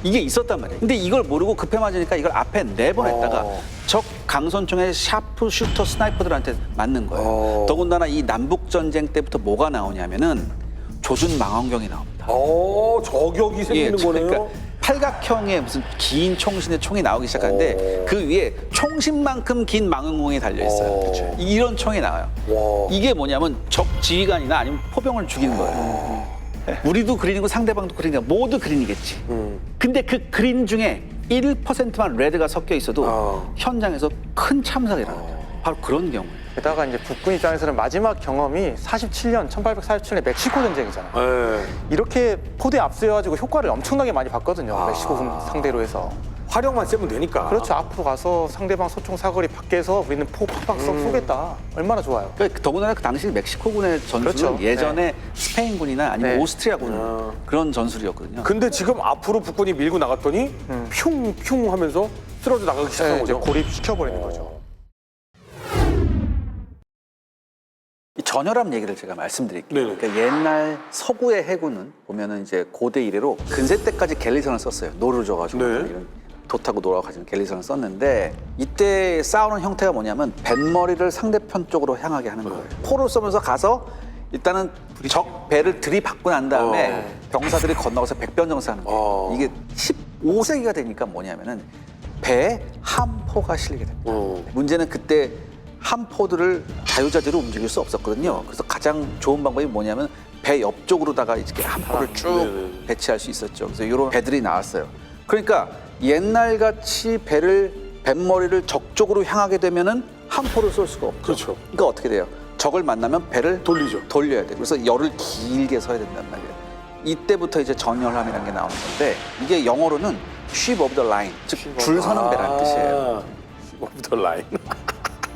이게 있었단 말이에요. 근데 이걸 모르고 급해 맞으니까 이걸 앞에 내보냈다가 적 강선총의 샤프슈터 스나이퍼들한테 맞는 거예요. 더군다나 이 남북 전쟁 때부터 뭐가 나오냐면은 조준 망원경이 나옵니다. 저격이 생기는 거네요. 그러니까 팔각형의 무슨 긴 총신의 총이 나오기 시작하는데 그 위에 총신만큼 긴 망원경이 달려 있어요. 이런 총이 나와요. 이게 뭐냐면 적 지휘관이나 아니면 포병을 죽이는 거예요. 우리도 그린이고 상대방도 그린이고 모두 그린이겠지. 근데 그 그린 중에 1%만 레드가 섞여 있어도 현장에서 큰 참사가 일어나요. 바로 그런 경우예요. 게다가 이제 북군 입장에서는 마지막 경험이 1847년 멕시코 전쟁이잖아요. 네. 이렇게 포대 압수해가지고 효과를 엄청나게 많이 봤거든요. 멕시코군 상대로 해서. 화력만 쐬면 되니까. 그렇죠. 앞으로 가서 상대방 소총 사거리 밖에서 우리는 포 팍팍 쏘겠다. 얼마나 좋아요. 그러니까 더군다나 그 당시 멕시코군의 전술은 그렇죠. 예전에 스페인군이나 아니면 네. 오스트리아군 그런 전술이었거든요. 근데 지금 앞으로 북군이 밀고 나갔더니 흉흉 하면서 쓰러져 나가기 시작한 네, 이제 거죠. 고립시켜버리는 거죠. 이 전혈압 얘기를 제가 말씀드릴게요. 네네. 그러니까 옛날 서구의 해군은 보면은 이제 고대 이래로 근세 때까지 갤리선을 썼어요. 노를 줘가지고 네. 이런 돛 타고 놀아가지고 갤리선을 썼는데 이때 싸우는 형태가 뭐냐면 뱃머리를 상대편 쪽으로 향하게 하는 거예요. 포를 쏘면서 가서 일단은 적 배를 들이받고 난 다음에 병사들이 건너가서 백변정사하는 거예요. 이게 5세기가 되니까 뭐냐면은 배에 함포가 실리게 됩니다. 문제는 그때 함포들을 자유자재로 움직일 수 없었거든요. 그래서 가장 좋은 방법이 뭐냐면 배 옆쪽으로다가 이렇게 함포를 쭉 배치할 수 있었죠. 그래서 이런 배들이 나왔어요. 그러니까 옛날같이 뱃머리를 적쪽으로 향하게 되면은 함포를 쏠 수가 없죠. 그렇죠. 그러니까 어떻게 돼요? 적을 만나면 배를 돌려야 돼. 그래서 열을 길게 서야 된단 말이에요. 이때부터 이제 전열함이라는 게 나오는 건데 이게 영어로는 ship of the line, 즉 줄 서는 배라는 뜻이에요. 오브 더 라인.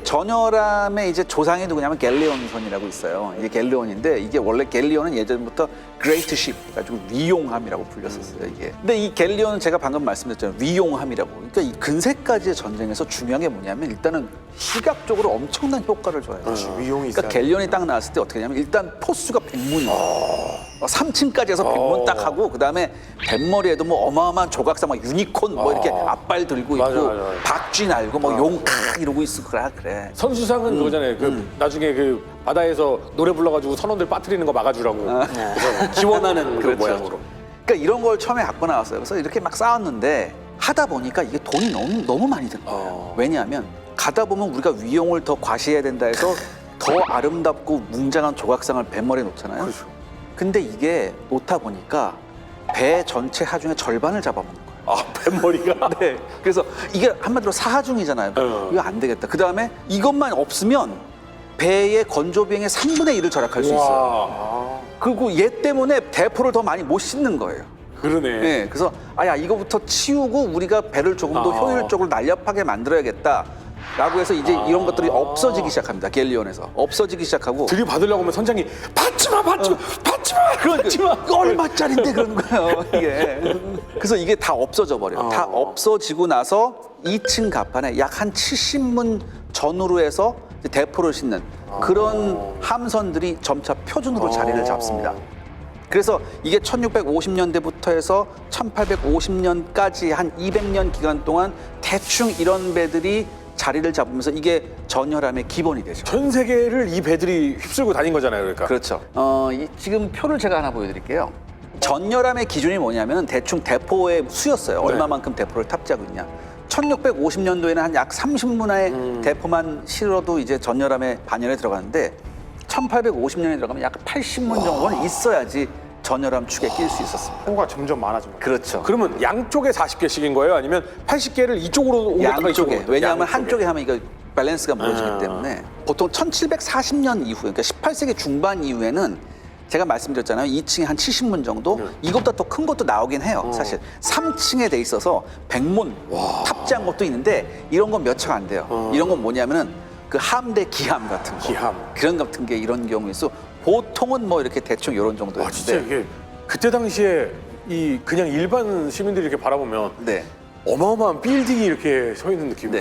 전열함의 이제 조상이 누구냐면 갤레온선이라고 있어요. 이게 갤레온인데 이게 원래 갤레온은 예전부터 great ship, 가지고 위용함이라고 불렸었어요. 이게. 근데 이 갤레온은 제가 방금 말씀드렸잖아요. 위용함이라고. 그러니까 이 근세까지의 전쟁에서 중요한 게 뭐냐면 일단은 시각적으로 엄청난 효과를 줘요. 위용이 그러니까 있어야 갤레온이 딱 나왔을 때 어떻게 되냐면 일단 포수가 100문이에요. 3층까지 해서 100문 딱 하고 그다음에 뱃머리에도 뭐 어마어마한 조각상 막 유니콘 뭐 이렇게 앞발 들고 있고 맞아. 박쥐 날고 뭐 용카 이러고 있어. 그래. 선수상은 그거잖아요. 그 나중에 그 바다에서 노래 불러가지고 선원들 빠뜨리는 거 막아주라고 그래서 기원하는 그 모양으로. 그러니까 이런 걸 처음에 갖고 나왔어요. 그래서 이렇게 막 싸웠는데 하다 보니까 이게 돈이 너무 많이 든 거예요. 왜냐하면 가다 보면 우리가 위용을 더 과시해야 된다 해서 더 아름답고 웅장한 조각상을 뱃머리에 놓잖아요. 그렇죠. 근데 이게 놓다 보니까 배 전체 하중의 절반을 잡아먹는 거예요. 아, 뱃머리가? 네. 그래서 이게 한마디로 사하중이잖아요. 이거 안 되겠다. 그 다음에 이것만 없으면 배의 건조 비행의 3분의 1을 절약할 수 있어요. 그리고 얘 때문에 대포를 더 많이 못 싣는 거예요. 그러네. 네. 그래서 아야 이거부터 치우고 우리가 배를 조금 더 효율적으로 날렵하게 만들어야겠다. 라고 해서 이제 이런 것들이 없어지기 시작합니다. 갤리온에서. 없어지기 시작하고. 들이받으려고 하면 선장이 받지마. 그러니까 얼마짜린데 그러는 거예요, 이게. 그래서 이게 다 없어져 버려요. 다 없어지고 나서 2층 갑판에 약 한 70문 전후로 해서 이제 대포를 싣는 그런 함선들이 점차 표준으로 자리를 잡습니다. 그래서 이게 1650년대부터 해서 1850년까지 한 200년 기간 동안 대충 이런 배들이 자리를 잡으면서 이게 전열함의 기본이 되죠. 전 세계를 이 배들이 휩쓸고 다닌 거잖아요, 그러니까. 그렇죠. 지금 표를 제가 하나 보여드릴게요. 전열함의 기준이 뭐냐면 대충 대포의 수였어요. 얼마만큼 대포를 탑재하고 있냐. 1650년도에는 한 약 30문화의 대포만 실어도 이제 전열함의 반열에 들어가는데 1850년에 들어가면 약 80문 정도는 있어야지 전열함 축에 낄 수 있었습니다. 포가 점점 많아집니다. 그렇죠. 그러면 양쪽에 40개씩인 거예요? 아니면 80개를 이쪽으로 옮겼다가 양쪽에. 이쪽으로? 왜냐하면 양쪽에. 한쪽에 하면 이거 밸런스가 무너지기 때문에 보통 1740년 이후, 그러니까 18세기 중반 이후에는 제가 말씀드렸잖아요. 2층에 한 70문 정도? 이것보다 더 큰 것도 나오긴 해요. 사실 3층에 돼 있어서 100문 탑재한 것도 있는데 이런 건 몇 척 안 돼요. 이런 건 뭐냐면은 그 함대 기함 같은 거. 기함. 그런 같은 게 이런 경우에 있어. 보통은 뭐 이렇게 대충 이런 와, 진짜 정도였는데. 이게 그때 당시에 이 그냥 일반 시민들이 이렇게 바라보면 네. 어마어마한 빌딩이 이렇게 서 있는 느낌이 네.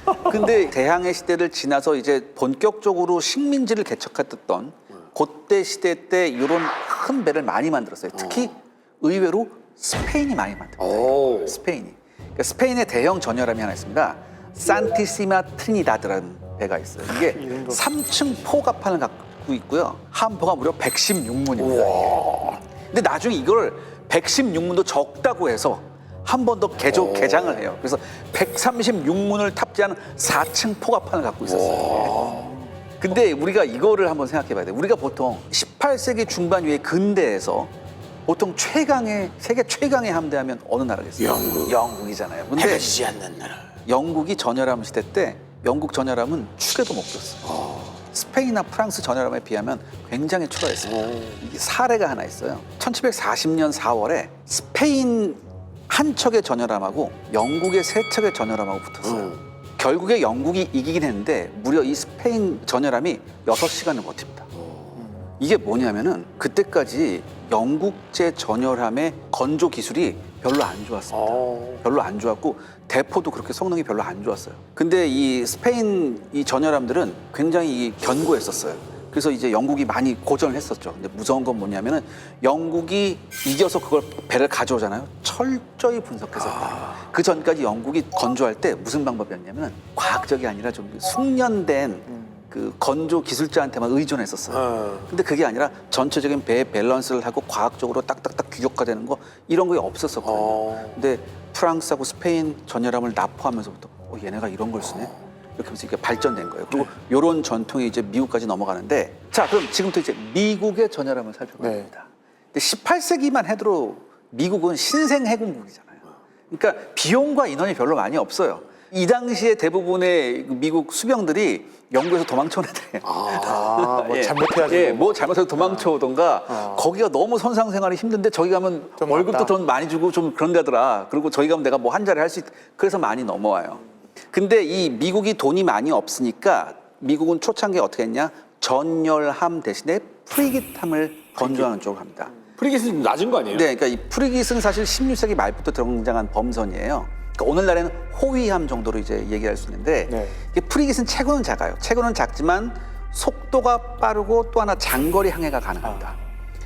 다. 근데 대항해 시대를 지나서 이제 본격적으로 식민지를 개척했던 그때 시대 때 이런 큰 배를 많이 만들었어요. 특히 의외로 스페인이 많이 만들었어요. 오. 스페인이. 그러니까 스페인의 대형 전열함이 하나 있습니다. 산티시마 트리니다드라는 배가 있어요. 이게 3층 포갑판을 갖고 있고요. 함포가 무려 116문입니다. 근데 나중에 이걸 116문도 적다고 해서 한 번 더 개장을 해요. 그래서 136문을 탑재한 4층 포갑판을 갖고 있었어요. 근데 우리가 이거를 한번 생각해 봐야 돼요. 우리가 보통 18세기 중반 이후에 근대에서 보통 세계 최강의 함대하면 어느 나라겠어요? 영국이잖아요. 근데 지지 않는 나라. 영국이 전열함 시대 때 영국 전열함은 축에도 못 꼈어요. 스페인이나 프랑스 전열함에 비하면 굉장히 초라했습니다. 이게 사례가 하나 있어요. 1740년 4월에 스페인 한 척의 전열함하고 영국의 세 척의 전열함하고 붙었어요. 결국에 영국이 이기긴 했는데 무려 이 스페인 전열함이 6시간을 버팁니다. 이게 뭐냐면은 그때까지 영국제 전열함의 건조 기술이 별로 안 좋았습니다. 별로 안 좋았고 대포도 그렇게 성능이 별로 안 좋았어요. 근데 이 스페인 이 전열함들은 굉장히 견고했었어요. 그래서 이제 영국이 많이 고전을 했었죠. 근데 무서운 건 뭐냐면은 영국이 이겨서 그걸 배를 가져오잖아요. 철저히 분석해서 그 전까지 영국이 건조할 때 무슨 방법이었냐면은 과학적이 아니라 좀 숙련된 그 건조 기술자한테만 의존했었어요. 근데 그게 아니라 전체적인 배의 밸런스를 하고 과학적으로 딱딱딱 규격화되는 거 이런 게 없었었거든요. 근데 프랑스하고 스페인 전열함을 납포하면서부터 얘네가 이런 걸 쓰네. 이렇게 하면서 이게 발전된 거예요. 그리고 이런 전통이 이제 미국까지 넘어가는데 자, 그럼 지금부터 이제 미국의 전열함을 살펴봅니다. 근데 18세기만 해도 미국은 신생 해군국이잖아요. 그러니까 비용과 인원이 별로 많이 없어요. 이 당시에 대부분의 미국 수병들이 영국에서 도망쳐온 애들이에요. 뭐 잘못해가지고. 예, 뭐 잘못해서 도망쳐오던가 거기가 너무 선상 생활이 힘든데 저기 가면 좀 월급도 맞다. 돈 많이 주고 좀 그런 데더라. 그리고 저기 가면 내가 뭐 한 자리 할 수 있... 그래서 많이 넘어와요. 근데 이 미국이 돈이 많이 없으니까 미국은 초창기에 어떻게 했냐? 전열함 대신에 프리깃함을 건조하는 쪽으로 갑니다. 프리깃은 좀 낮은 거 아니에요? 네, 그러니까 이 프리깃은 사실 16세기 말부터 등장한 범선이에요. 그러니까 오늘날에는 호위함 정도로 이제 얘기할 수 있는데 네. 이게 프리깃은 체구는 작아요. 체구는 작지만 속도가 빠르고 또 하나 장거리 항해가 가능합니다.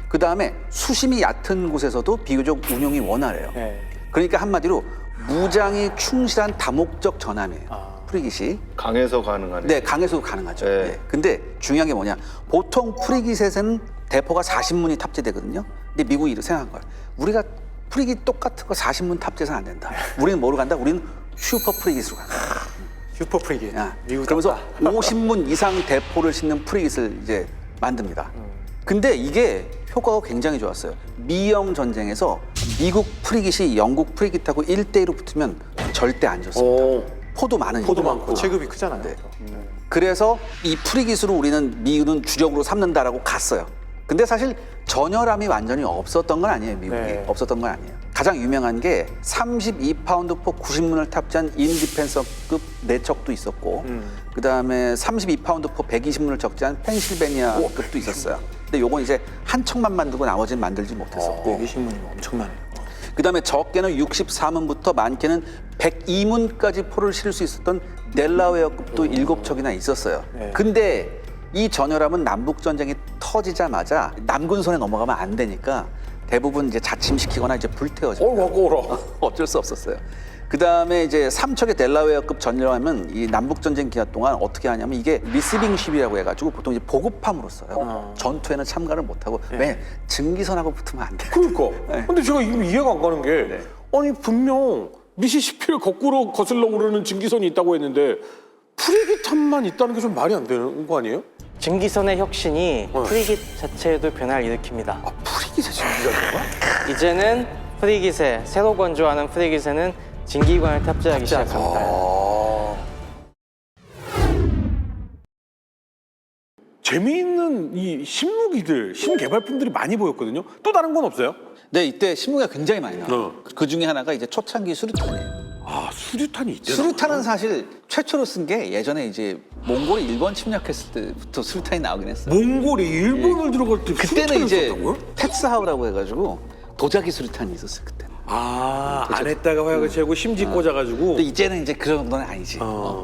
그 다음에 수심이 얕은 곳에서도 비교적 운용이 원활해요. 네. 그러니까 한마디로 무장이 충실한 다목적 전함이에요. 프리깃이. 강에서 가능하네. 네, 강에서도 가능하죠. 네. 네. 근데 중요한 게 뭐냐? 보통 프리깃에는 대포가 40문이 탑재되거든요. 근데 미국이 이렇게 생각한 거예요. 우리가 프리깃 똑같은 거 40문 탑재해서는 안 된다. 우리는 뭐로 간다? 우리는 슈퍼 프리깃으로 간다. 슈퍼 프리기. 야, 미국 그러면서 50문 이상 대포를 싣는 프리깃을 이제 만듭니다. 근데 이게 효과가 굉장히 좋았어요. 미영 전쟁에서 미국 프리깃이 영국 프리깃하고 1대1로 붙으면 절대 안 졌습니다. 포도 많으니까. 포도 많고. 체급이 크잖아요. 네. 그래서 이 프리깃으로 우리는 미국은 주력으로 삼는다라고 갔어요. 근데 사실 전열함이 완전히 없었던 건 아니에요, 미국이. 네. 없었던 건 아니에요. 가장 유명한 게 32파운드 포 90문을 탑재한 인디펜서급 4척도 있었고 그다음에 32파운드 포 120문을 적재한 펜실베니아급도 있었어요. 근데 요건 이제 한 척만 만들고 나머지는 만들지 못했었고 120문이면 엄청나네요. 그다음에 적게는 64문부터 많게는 102문까지 포를 실을 수 있었던 델라웨어급도 7척이나 있었어요. 네. 근데 이 전열함은 남북 전쟁이 터지자마자 남군 손에 넘어가면 안 되니까 대부분 이제 자침시키거나 이제 불태워져. 어라. 어쩔 수 없었어요. 그다음에 이제 3척의 델라웨어급 전열함은 이 남북 전쟁 기간 동안 어떻게 하냐면 이게 리시빙십이라고 해가지고 보통 이제 보급함으로 써요. 전투에는 참가를 못하고 왜 증기선하고 붙으면 안 돼. 그러니까. 근데 제가 이거 이해가 안 가는 게 아니 분명 미시시피를 거꾸로 거슬러 오르는 증기선이 있다고 했는데 프리깃함만 있다는 게 좀 말이 안 되는 거 아니에요? 증기선의 혁신이 프리깃 자체에도 변화를 일으킵니다. 프리깃에 증기가 이제는 프리깃에 새로 건조하는 프리깃에는 증기관을 탑재하기 시작합니다. 재미있는 이 신무기들, 신개발품들이 많이 보였거든요. 또 다른 건 없어요? 네, 이때 신무기가 굉장히 많이 나와요. 그 중에 하나가 이제 초창기 수류탄이에요. 아, 수류탄이 있대요. 수류탄은 사실 최초로 쓴 게 예전에 이제 몽골이 일본 침략했을 때부터 수류탄이 나오긴 했어요. 몽골이 일본을 들어갈 때 그때는 수류탄을 이제 썼다고요? 테츠하우라고 해가지고 도자기 수류탄이 있었어요 그때는. 아, 안에다가 화약을 채우고 심지 꽂아가지고. 근데 이제는 이제 그런 정도는 아니지.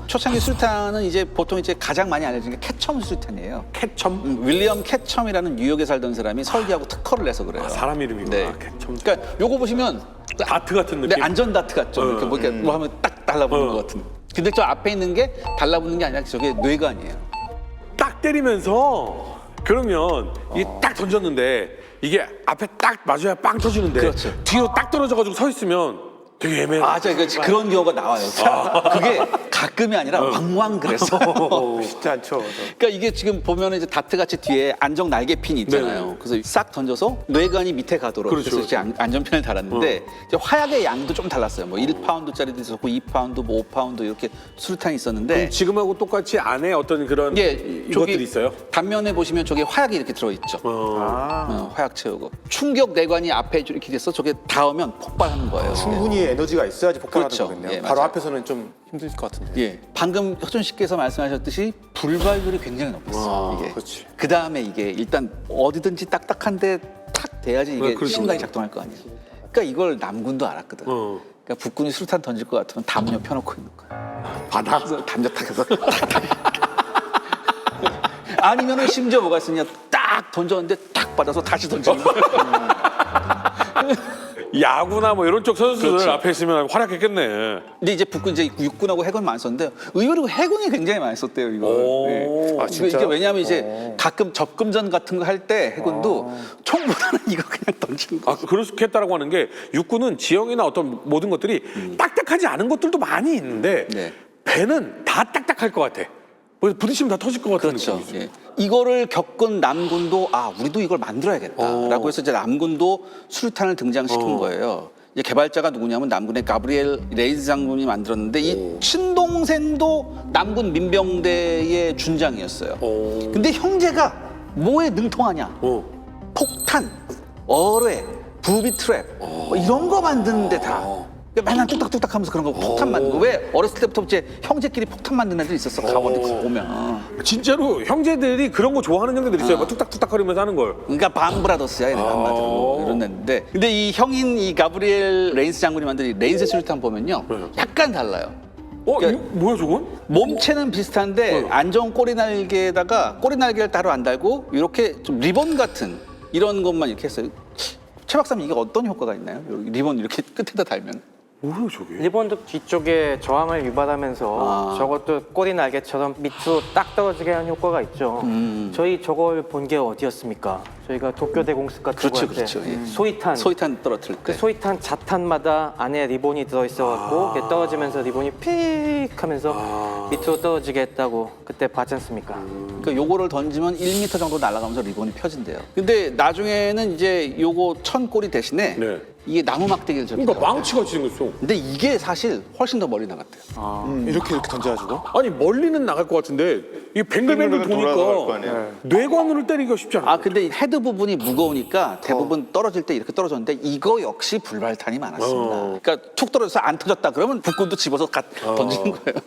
초창기 수류탄은 이제 보통 이제 가장 많이 알려진 게 캐첨 수류탄이에요. 캐첨? 윌리엄 캐첨이라는 뉴욕에 살던 사람이 설계하고 특허를 내서 그래요. 사람 이름이구나. 네. 캐첨. 그러니까 요거 보시면 다트 같은 네, 느낌? 안전 다트 같죠. 이렇게 뭐, 이렇게 뭐 하면 딱 달라붙는 것 같은. 근데 저 앞에 있는 게 달라붙는 게 아니라 저게 뇌관이에요. 딱 때리면서 그러면 이게 딱 던졌는데 이게 앞에 딱 맞아야 빵 터지는데 그렇죠. 뒤로 딱 떨어져가지고 서 있으면 되게 애매해. 맞아, 그런 경우가 나와요. 그게 가끔이 아니라 왕왕 그랬어. 쉽지 않죠. 그러니까 이게 지금 보면 이제 다트 같이 뒤에 안정 날개핀이 있잖아요. 네네. 그래서 싹 던져서 뇌관이 밑에 가도록 그렇죠, 그래서 이제 안전핀을 달았는데 이제 화약의 양도 좀 달랐어요. 뭐 1파운드짜리도 있었고 2파운드, 뭐 5파운드 이렇게 수류탄이 있었는데 지금하고 똑같이 안에 어떤 그런 이것들이 있어요? 단면에 보시면 저게 화약이 이렇게 들어있죠. 화약 채우고 충격 내관이 앞에 이렇게 돼서 저게 닿으면 폭발하는 거예요. 충분히 에너지가 있어야지 폭발하는 그렇죠. 거겠네요. 예, 바로 맞아요. 앞에서는 좀 힘들 것 같은데. 예, 방금 혁준 씨께서 말씀하셨듯이 불발률이 굉장히 높았어요. 이게. 그렇지. 그 다음에 이게 일단 어디든지 딱딱한데 탁 돼야지 이게 그렇죠. 심장이 작동할 거 아니에요. 그러니까 이걸 남군도 알았거든. 그러니까 북군이 수류탄 던질 것 같으면 담요 펴놓고 있는 거야. 바닥? 그래서 담요 탁 해서 아니면은 심지어 뭐가 있으냐 딱 던졌는데 딱 받아서 다시 던지는 거야. 야구나 뭐 이런 쪽 선수들 그렇죠. 앞에 있으면 활약했겠네. 근데 이제 북군 이제 육군하고 해군 많이 썼는데 의외로 해군이 굉장히 많이 썼대요 이거. 오. 아, 진짜요? 이게 왜냐하면 이제 가끔 접근전 같은 거 할 때 해군도 총보다는 이거 그냥 던지는 거. 아, 그렇겠다라고 하는 게 육군은 지형이나 어떤 모든 것들이 딱딱하지 않은 것들도 많이 있는데 네. 배는 다 딱딱할 것 같아. 뭐 부딪히면 다 터질 것 같은 그렇죠. 느낌이죠. 예. 이거를 겪은 남군도 아 우리도 이걸 만들어야겠다라고 해서 이제 남군도 수류탄을 등장시킨 거예요. 이제 개발자가 누구냐면 남군의 가브리엘 레이즈 장군이 만들었는데 이 친동생도 남군 민병대의 준장이었어요. 근데 형제가 뭐에 능통하냐? 폭탄, 어뢰, 부비 트랩 뭐 이런 거 만드는데 다. 그러니까 맨날 뚝딱뚝딱 하면서 그런 거 폭탄 만든 거. 왜 어렸을 때부터 이제 형제끼리 폭탄 만드는 애들 있었어. 강원도 보면. 진짜로 형제들이 그런 거 좋아하는 형제들 있어요. 막 뚝딱뚝딱거리면서 하는 걸. 그러니까 밤브라더스야 얘네 한마디로 이런 애인데 근데 이 형인 이 가브리엘 레인스 장군이 만든 이 레인스 수류탄 보면요 약간 달라요. 이거 뭐야 저건? 몸체는 비슷한데 안 좋은 꼬리 날개에다가 꼬리 날개를 따로 안 달고 이렇게 좀 리본 같은 이런 것만 이렇게 했어요. 최 박사님 이게 어떤 효과가 있나요? 여기 리본 이렇게 끝에다 달면 뭐야 저게? 리본도 뒤쪽에 저항을 유발하면서 저것도 꼬리 날개처럼 밑으로 딱 떨어지게 하는 효과가 있죠. 저희 저걸 본 게 어디였습니까? 저희가 도쿄대 공습 같은 그렇죠, 거 할 때 그렇죠. 예. 소위탄 떨어뜨릴 때 그 소위탄 자탄마다 안에 리본이 들어있어갖고 이게 떨어지면서 리본이 픽 하면서 밑으로 떨어지게 했다고 그때 봤지 않습니까? 그러니까 요거를 던지면 1m 정도 날아가면서 리본이 펴진대요. 근데 나중에는 이제 요거 천 꼬리 대신에 네. 이게 나무 막대기를 그러니까 접해요. 망치같이 생겼어. 근데 이게 사실 훨씬 더 멀리 나갔대요. 이렇게 던져가지고. 아니 멀리는 나갈 것 같은데 이게 뱅글뱅글 돌아갈 거 도니까 아니에요. 뇌관으로 때리기가 쉽지 않아. 아 근데 이 헤드 부분이 무거우니까 대부분 떨어질 때 이렇게 떨어졌는데 이거 역시 불발탄이 많았습니다. 그러니까 툭 떨어져서 안 터졌다 그러면 북군도 집어서 던지는 거예요.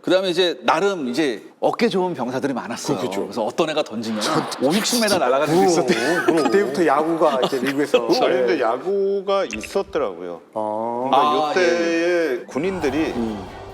그다음에 이제 나름 이제 어깨 좋은 병사들이 많았어요. 그래서 어떤 애가 던지면 50m 날아가는 게 있었대요. 그때부터 야구가 이제 미국에서. 아니 근데 야구가 있었더라고요. 그러니까 이때에 군인들이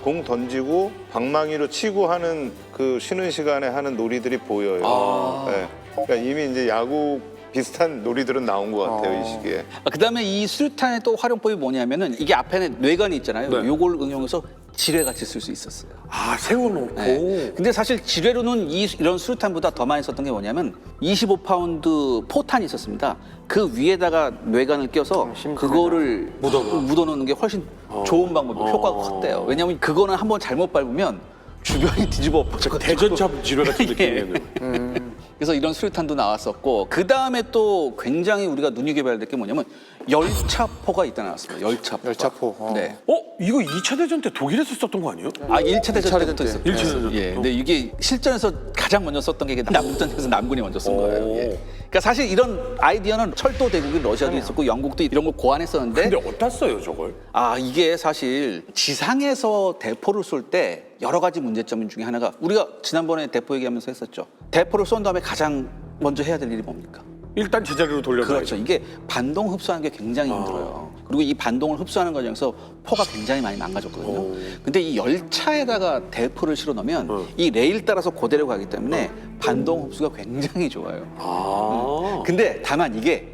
공 던지고 방망이로 치고 하는 그 쉬는 시간에 하는 놀이들이 보여요. 네. 그러니까 이미 이제 야구 비슷한 놀이들은 나온 것 같아요 이 시기에. 그다음에 이 수류탄의 또 활용법이 뭐냐면은 이게 앞에는 뇌관이 있잖아요. 네. 요걸 응용해서 지뢰같이 쓸 수 있었어요. 아 세워놓고. 네. 근데 사실 지뢰로는 이런 수류탄보다 더 많이 썼던 게 뭐냐면 25파운드 포탄이 있었습니다. 그 위에다가 뇌관을 껴서 그거를 묻어놓는 게 훨씬 좋은 방법이고 효과가 컸대요. 왜냐하면 그거는 한번 잘못 밟으면 주변이 뒤집어 엎어져. 대전차 지뢰 같은 느낌이네요. 그래서 이런 수류탄도 나왔었고 그 다음에 또 굉장히 우리가 눈여겨봐야 될 게 뭐냐면 열차포가 이때 나왔습니다. 열차포. 열차포. 네. 이거 2차 대전 때 독일에서 썼던 거 아니에요? 아 1차 대전 때부터 있었죠. 1차 대전 예. 근데 이게 실전에서 가장 먼저 썼던 게 남전에서 남군이 먼저 쓴 거예요. 예. 그러니까 사실 이런 아이디어는 철도 대국인 러시아도 있었고 영국도 이런 걸 고안했었는데 근데 어디다 써요 저걸? 아 이게 사실 지상에서 대포를 쏠 때 여러 가지 문제점 중에 하나가 우리가 지난번에 대포 얘기하면서 했었죠. 대포를 쏜 다음에 가장 먼저 해야 될 일이 뭡니까? 일단 제자리로 돌려서. 그렇죠. 이게 반동 흡수하는 게 굉장히 힘들어요. 그리고 이 반동을 흡수하는 과정에서 포가 굉장히 많이 망가졌거든요. 근데 이 열차에다가 대포를 실어 놓으면 이 레일 따라서 그대로 가기 때문에 반동 흡수가 굉장히 좋아요. 근데 다만 이게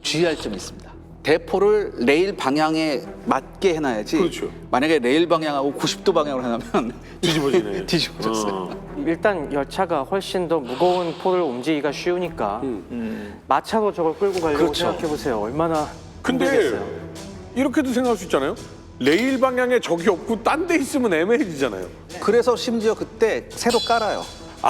주의할 점이 있습니다. 대포를 레일 방향에 맞게 해놔야지. 그렇죠. 만약에 레일 방향하고 90도 방향으로 해놓으면 뒤집어지네. 뒤집어졌어요. 일단 열차가 훨씬 더 무거운 포를 움직이기가 쉬우니까 마차로 저걸 끌고 가려고 그렇죠. 생각해보세요. 얼마나 근데 힘들겠어요. 이렇게도 생각할 수 있잖아요. 레일 방향에 적이 없고 딴 데 있으면 애매해지잖아요. 그래서 심지어 그때 새로 깔아요.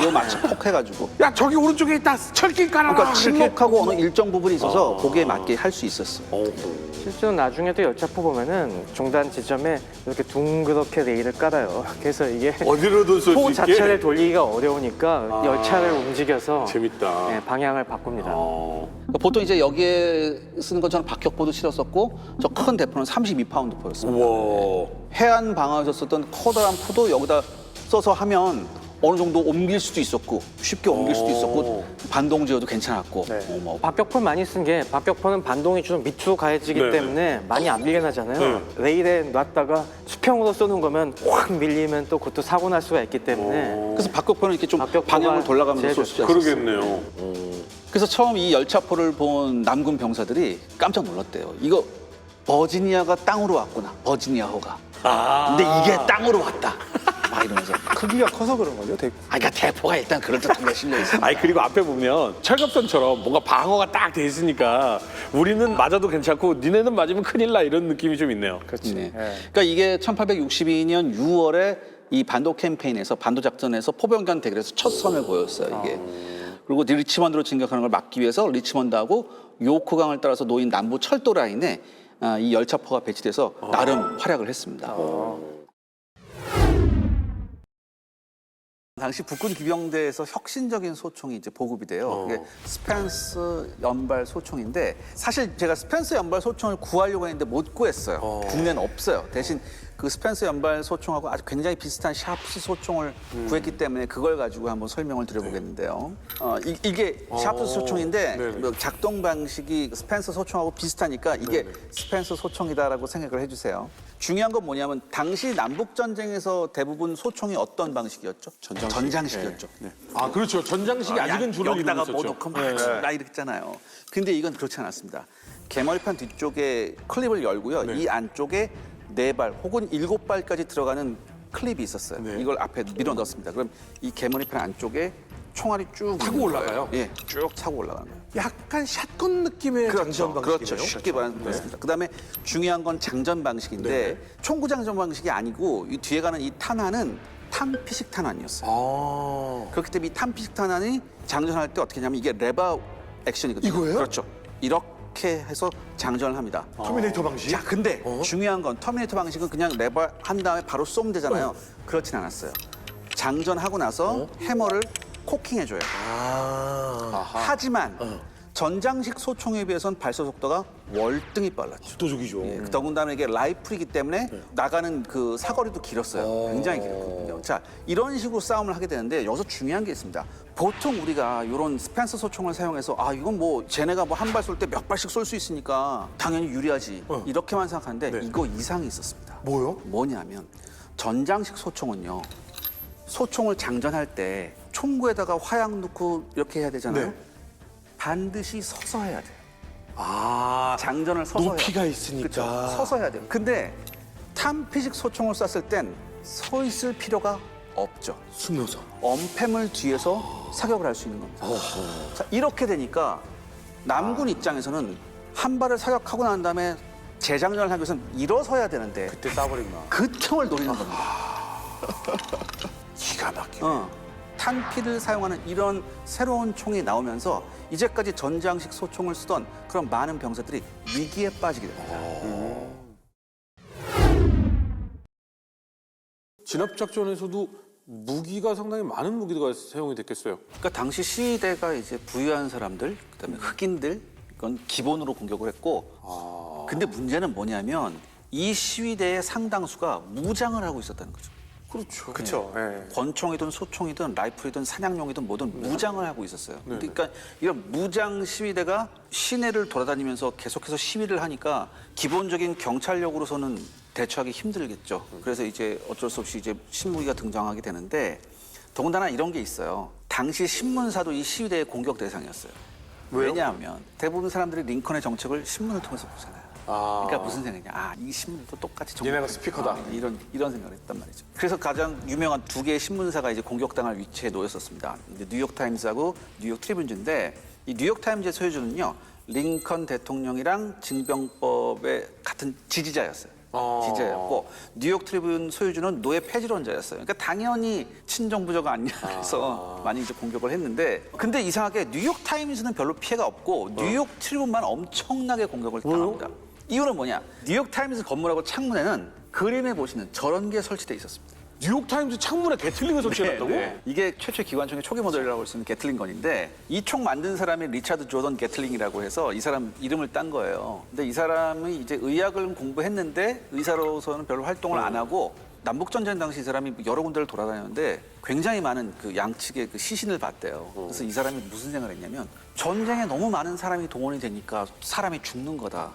요 마치 폭 해가지고. 야 저기 오른쪽에 있다 철길 깔아라. 그러니까 이렇게. 침묵하고 어느 일정 부분이 있어서 거기에 맞게 할 수 있었어요. 실제로 나중에도 열차포 보면은 중단 지점에 이렇게 둥그렇게 레일을 깔아요. 그래서 이게 어디로든 쏠 수 포 있게. 자체를 돌리기가 어려우니까 열차를 움직여서 재밌다. 네, 방향을 바꿉니다. 그러니까 보통 이제 여기에 쓰는 것처럼 박격포도 실었었고 저 큰 대포는 32파운드 포였습니다. 우와. 해안 방어에서 썼던 커다란 포도 여기다 써서 하면 어느 정도 옮길 수도 있었고 쉽게 옮길 수도 있었고 반동지어도 괜찮았고 뭐 박격포 많이 쓴 게 박격포는 반동이 좀 밑으로 가해지기 네. 때문에 많이 안 밀려나잖아요. 레일에 놨다가 수평으로 쏘는 거면 확 밀리면 또 그것도 사고 날 수가 있기 때문에 그래서 박격포는 이렇게 좀 박격포가 방향을 돌아가면서 제일 쏠 수 있었어요. 그러겠네요. 그래서 처음 이 열차포를 본 남군 병사들이 깜짝 놀랐대요. 이거 버지니아가 땅으로 왔구나. 버지니아호가. 근데 이게 땅으로 왔다. 막 이러면서. 크기가 커서 그런 거죠, 대포. 그러니까 대포가 일단 그럴듯한 게 실려 있습니다. 아니 그리고 앞에 보면 철갑선처럼 뭔가 방어가 딱 돼 있으니까 우리는 맞아도 괜찮고 니네는 맞으면 큰일 나 이런 느낌이 좀 있네요. 그렇지. 네. 예. 그러니까 이게 1862년 6월에 이 반도 캠페인에서 반도 작전에서 포병전 대결에서 첫 선을 보였어요. 이게. 그리고 리치먼드로 진격하는 걸 막기 위해서 리치먼드하고 요코강을 따라서 놓인 남부 철도 라인에 이 열차포가 배치돼서 나름 활약을 했습니다. 당시 북군 기병대에서 혁신적인 소총이 이제 보급이 돼요. 그게 스펜스 연발 소총인데 사실 제가 스펜스 연발 소총을 구하려고 했는데 못 구했어요. 국내는 없어요. 대신 그 스펜스 연발 소총하고 아주 굉장히 비슷한 샤프스 소총을 구했기 때문에 그걸 가지고 한번 설명을 드려보겠는데요. 이게 샤프스 소총인데 뭐 작동 방식이 스펜서 소총하고 비슷하니까 이게 스펜서 소총이다라고 생각을 해주세요. 중요한 건 뭐냐면 당시 남북 전쟁에서 대부분 소총이 어떤 방식이었죠? 전장식이었죠. 아 그렇죠. 전장식이 아직은 주로 여기다가 이루고 뭐 있었죠. 넣고 막 이랬잖아요. 근데 이건 그렇지 않았습니다. 개머리판 뒤쪽에 클립을 열고요. 이 안쪽에 4발 혹은 7발까지 들어가는 클립이 있었어요. 이걸 앞에 밀어 넣었습니다. 그럼 이 개머리판 안쪽에 총알이 쭉 타고 올라가요? 예, 쭉 차고 올라가는 거예요. 약간 샷건 느낌의 장전 방식이네요. 그렇죠. 쉽게 말하면 그렇습니다. 그다음에 중요한 건 장전 방식인데 총구 장전 방식이 아니고 이 뒤에 가는 이 탄환은 탄피식 탄환이었어요. 그렇기 때문에 이 탄피식 탄환이 장전할 때 어떻게 하냐면 이게 레버 액션이거든요. 이거예요? 그렇죠. 이렇게 해서 장전을 합니다. 터미네이터 방식? 자, 근데 중요한 건 터미네이터 방식은 그냥 레버 한 다음에 바로 쏘면 되잖아요. 그렇진 않았어요. 장전하고 나서 해머를 코킹해줘요. 하지만 전장식 소총에 비해서는 발사 속도가 월등히 빨랐죠. 도적이죠. 예, 더군다나 이게 라이플이기 때문에 나가는 그 사거리도 길었어요. 굉장히 길었거든요. 자, 이런 식으로 싸움을 하게 되는데 여기서 중요한 게 있습니다. 보통 우리가 이런 스펜서 소총을 사용해서 이건 뭐 쟤네가 뭐 한 발 쏠 때 몇 발씩 쏠 수 있으니까 당연히 유리하지 이렇게만 생각하는데 이거 이상이 있었습니다. 뭐요? 뭐냐면 전장식 소총은요. 소총을 장전할 때 총구에다가 화약 넣고 이렇게 해야 되잖아요. 반드시 서서 해야 돼요. 장전을 서서 높이가 해요. 있으니까. 그쵸? 서서 해야 돼요. 근데 탄피식 소총을 쐈을 땐 서 있을 필요가 없죠. 숨어서. 엄폐물 뒤에서 사격을 할 수 있는 겁니다. 자, 이렇게 되니까 남군 입장에서는 한 발을 사격하고 난 다음에 재장전을 하기 위해서는 일어서야 되는데 그때 쏴버리구나. 그 틈을 노리는 겁니다. 기가 막혀. 탄피를 사용하는 이런 새로운 총이 나오면서 이제까지 전장식 소총을 쓰던 그런 많은 병사들이 위기에 빠지게 됩니다. 진압작전에서도 무기가 상당히 많은 무기가 사용이 됐겠어요. 그러니까 당시 시위대가 이제 부유한 사람들, 그다음에 흑인들 이건 기본으로 공격을 했고, 근데 문제는 뭐냐면 이 시위대의 상당수가 무장을 하고 있었다는 거죠. 그렇죠. 그렇죠. 예. 권총이든 소총이든 라이플이든 사냥용이든 뭐든 무장을 하고 있었어요. 그러니까 이런 무장 시위대가 시내를 돌아다니면서 계속해서 시위를 하니까 기본적인 경찰력으로서는 대처하기 힘들겠죠. 그래서 이제 어쩔 수 없이 이제 신무기가 등장하게 되는데 더군다나 이런 게 있어요. 당시 신문사도 이 시위대의 공격 대상이었어요. 왜냐하면 대부분 사람들이 링컨의 정책을 신문을 통해서 보잖아요. 그러니까 무슨 생각이냐? 이 신문도 똑같이 얘네가 스피커다. 이런 생각을 했단 말이죠. 그래서 가장 유명한 2개의 신문사가 이제 공격당할 위치에 놓였었습니다. 이제 뉴욕 타임즈하고 뉴욕 트리뷴즈인데 이 뉴욕 타임즈의 소유주는요 링컨 대통령이랑 징병법의 같은 지지자였어요. 지지자였고 뉴욕 트리뷴 소유주는 노예 폐지론자였어요. 그러니까 당연히 친정부저가 아니냐 해서 많이 이제 공격을 했는데 근데 이상하게 뉴욕 타임즈는 별로 피해가 없고 뉴욕 트리뷴만 엄청나게 공격을 당합니다. 이유는 뭐냐? 뉴욕 타임즈 건물하고 창문에는 그림에 보시는 저런 게 설치돼 있었습니다. 뉴욕타임즈 창문에 게틀링을 설치해놨다고? 이게 최초의 기관총의 초기 모델이라고 할 수 있는 게틀링건인데 이 총 만든 사람이 리차드 조던 게틀링이라고 해서 이 사람 이름을 딴 거예요. 근데 이 사람이 이제 의학을 공부했는데 의사로서는 별로 활동을 안 하고 남북전쟁 당시 이 사람이 여러 군데를 돌아다녔는데 굉장히 많은 그 양측의 그 시신을 봤대요. 그래서 이 사람이 무슨 생각을 했냐면 전쟁에 너무 많은 사람이 동원이 되니까 사람이 죽는 거다.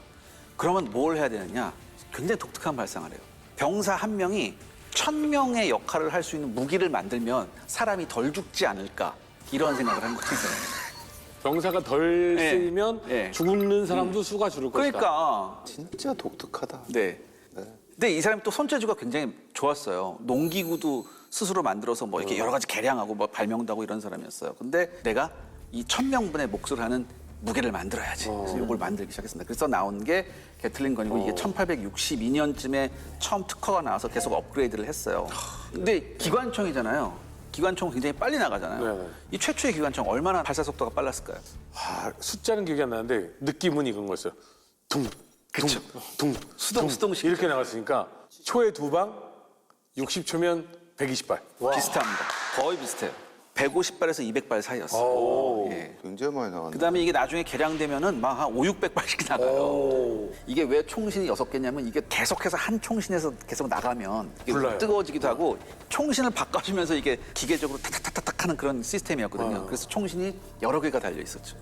그러면 뭘 해야 되느냐? 굉장히 독특한 발상을 해요. 병사 한 명이 1000명의 역할을 할 수 있는 무기를 만들면 사람이 덜 죽지 않을까 이런 생각을 한 거죠. 병사가 덜 네. 쓰이면 네. 죽는 사람도 수가 줄을 것이다. 그러니까 진짜 독특하다. 네. 근데 이 사람이 또 손재주가 굉장히 좋았어요. 농기구도 스스로 만들어서 뭐 이렇게 여러 가지 개량하고 뭐 발명도 하고 이런 사람이었어요. 근데 내가 이 1000명분의 몫을 하는 무게를 만들어야지. 그래서 이걸 만들기 시작했습니다. 그래서 나온 게 게틀링건이고 이게 1862년쯤에 처음 특허가 나와서 계속 업그레이드를 했어요. 근데 기관총이잖아요. 기관총 굉장히 빨리 나가잖아요. 네. 이 최초의 기관총 얼마나 발사 속도가 빨랐을까요? 아, 숫자는 기억이 안 나는데 느낌은 이건 거였어요. 둥, 그쵸. 둥, 수동식. 이렇게 나갔으니까 초에 2방, 60초면 120발. 비슷합니다. 거의 비슷해요. 150발에서 200발 사이였어요. 예. 굉장히 많이 나왔네. 그다음에 이게 나중에 개량되면은 막 한 5, 600발씩 나가요. 이게 왜 총신이 6개냐면 이게 계속해서 한 총신에서 계속 나가면 이게 불나요. 뜨거워지기도 하고 총신을 바꿔주면서 이게 기계적으로 타닥타닥 하는 그런 시스템이었거든요. 그래서 총신이 여러 개가 달려 있었죠.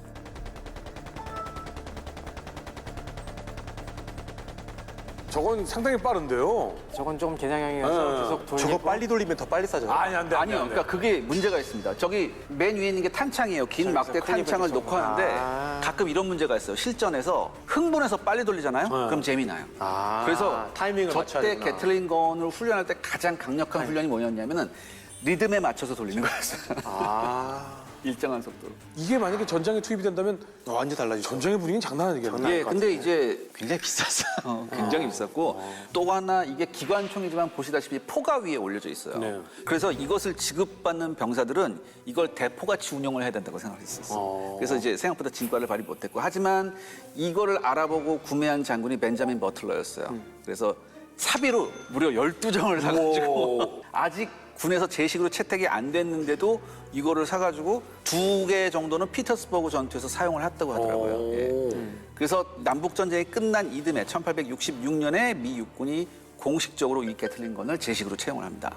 저건 상당히 빠른데요. 저건 좀 개량형이어서 계속 돌리고. 저거 빨리 돌리면 더 빨리 싸져요. 아니, 안 돼. 안 돼, 아니요, 안 돼. 그러니까 그게 문제가 있습니다. 저기 맨 위에 있는 게 탄창이에요. 긴 막대 탄창을 놓고 하는데 가끔 이런 문제가 있어요. 실전에서 흥분해서 빨리 돌리잖아요. 그럼 재미나요. 그래서 타이밍을 맞춰야 저때 되구나. 게틀링건을 훈련할 때 가장 강력한 훈련이 뭐였냐면은 리듬에 맞춰서 돌리는 거였어요. 일정한 속도로. 이게 만약에 전장에 투입이 된다면 완전 달라지죠. 전장의 분위기는 장난 아니겠네. 예, 근데 이제 굉장히 비쌌어요. 굉장히 비쌌고 또 하나 이게 기관총이지만 보시다시피 포가 위에 올려져 있어요. 네. 그래서 이것을 지급받는 병사들은 이걸 대포같이 운영을 해야 된다고 생각했었어요. 그래서 이제 생각보다 진과를 발휘 못했고 하지만 이거를 알아보고 구매한 장군이 벤자민 버틀러였어요. 그래서 사비로 무려 12정을 사가지고 아직 군에서 제식으로 채택이 안 됐는데도 이거를 사가지고 2개 정도는 피터스버그 전투에서 사용을 했다고 하더라고요. 예. 그래서 남북전쟁이 끝난 이듬해 1866년에 미 육군이 공식적으로 이 게틀링건을 제식으로 채용을 합니다.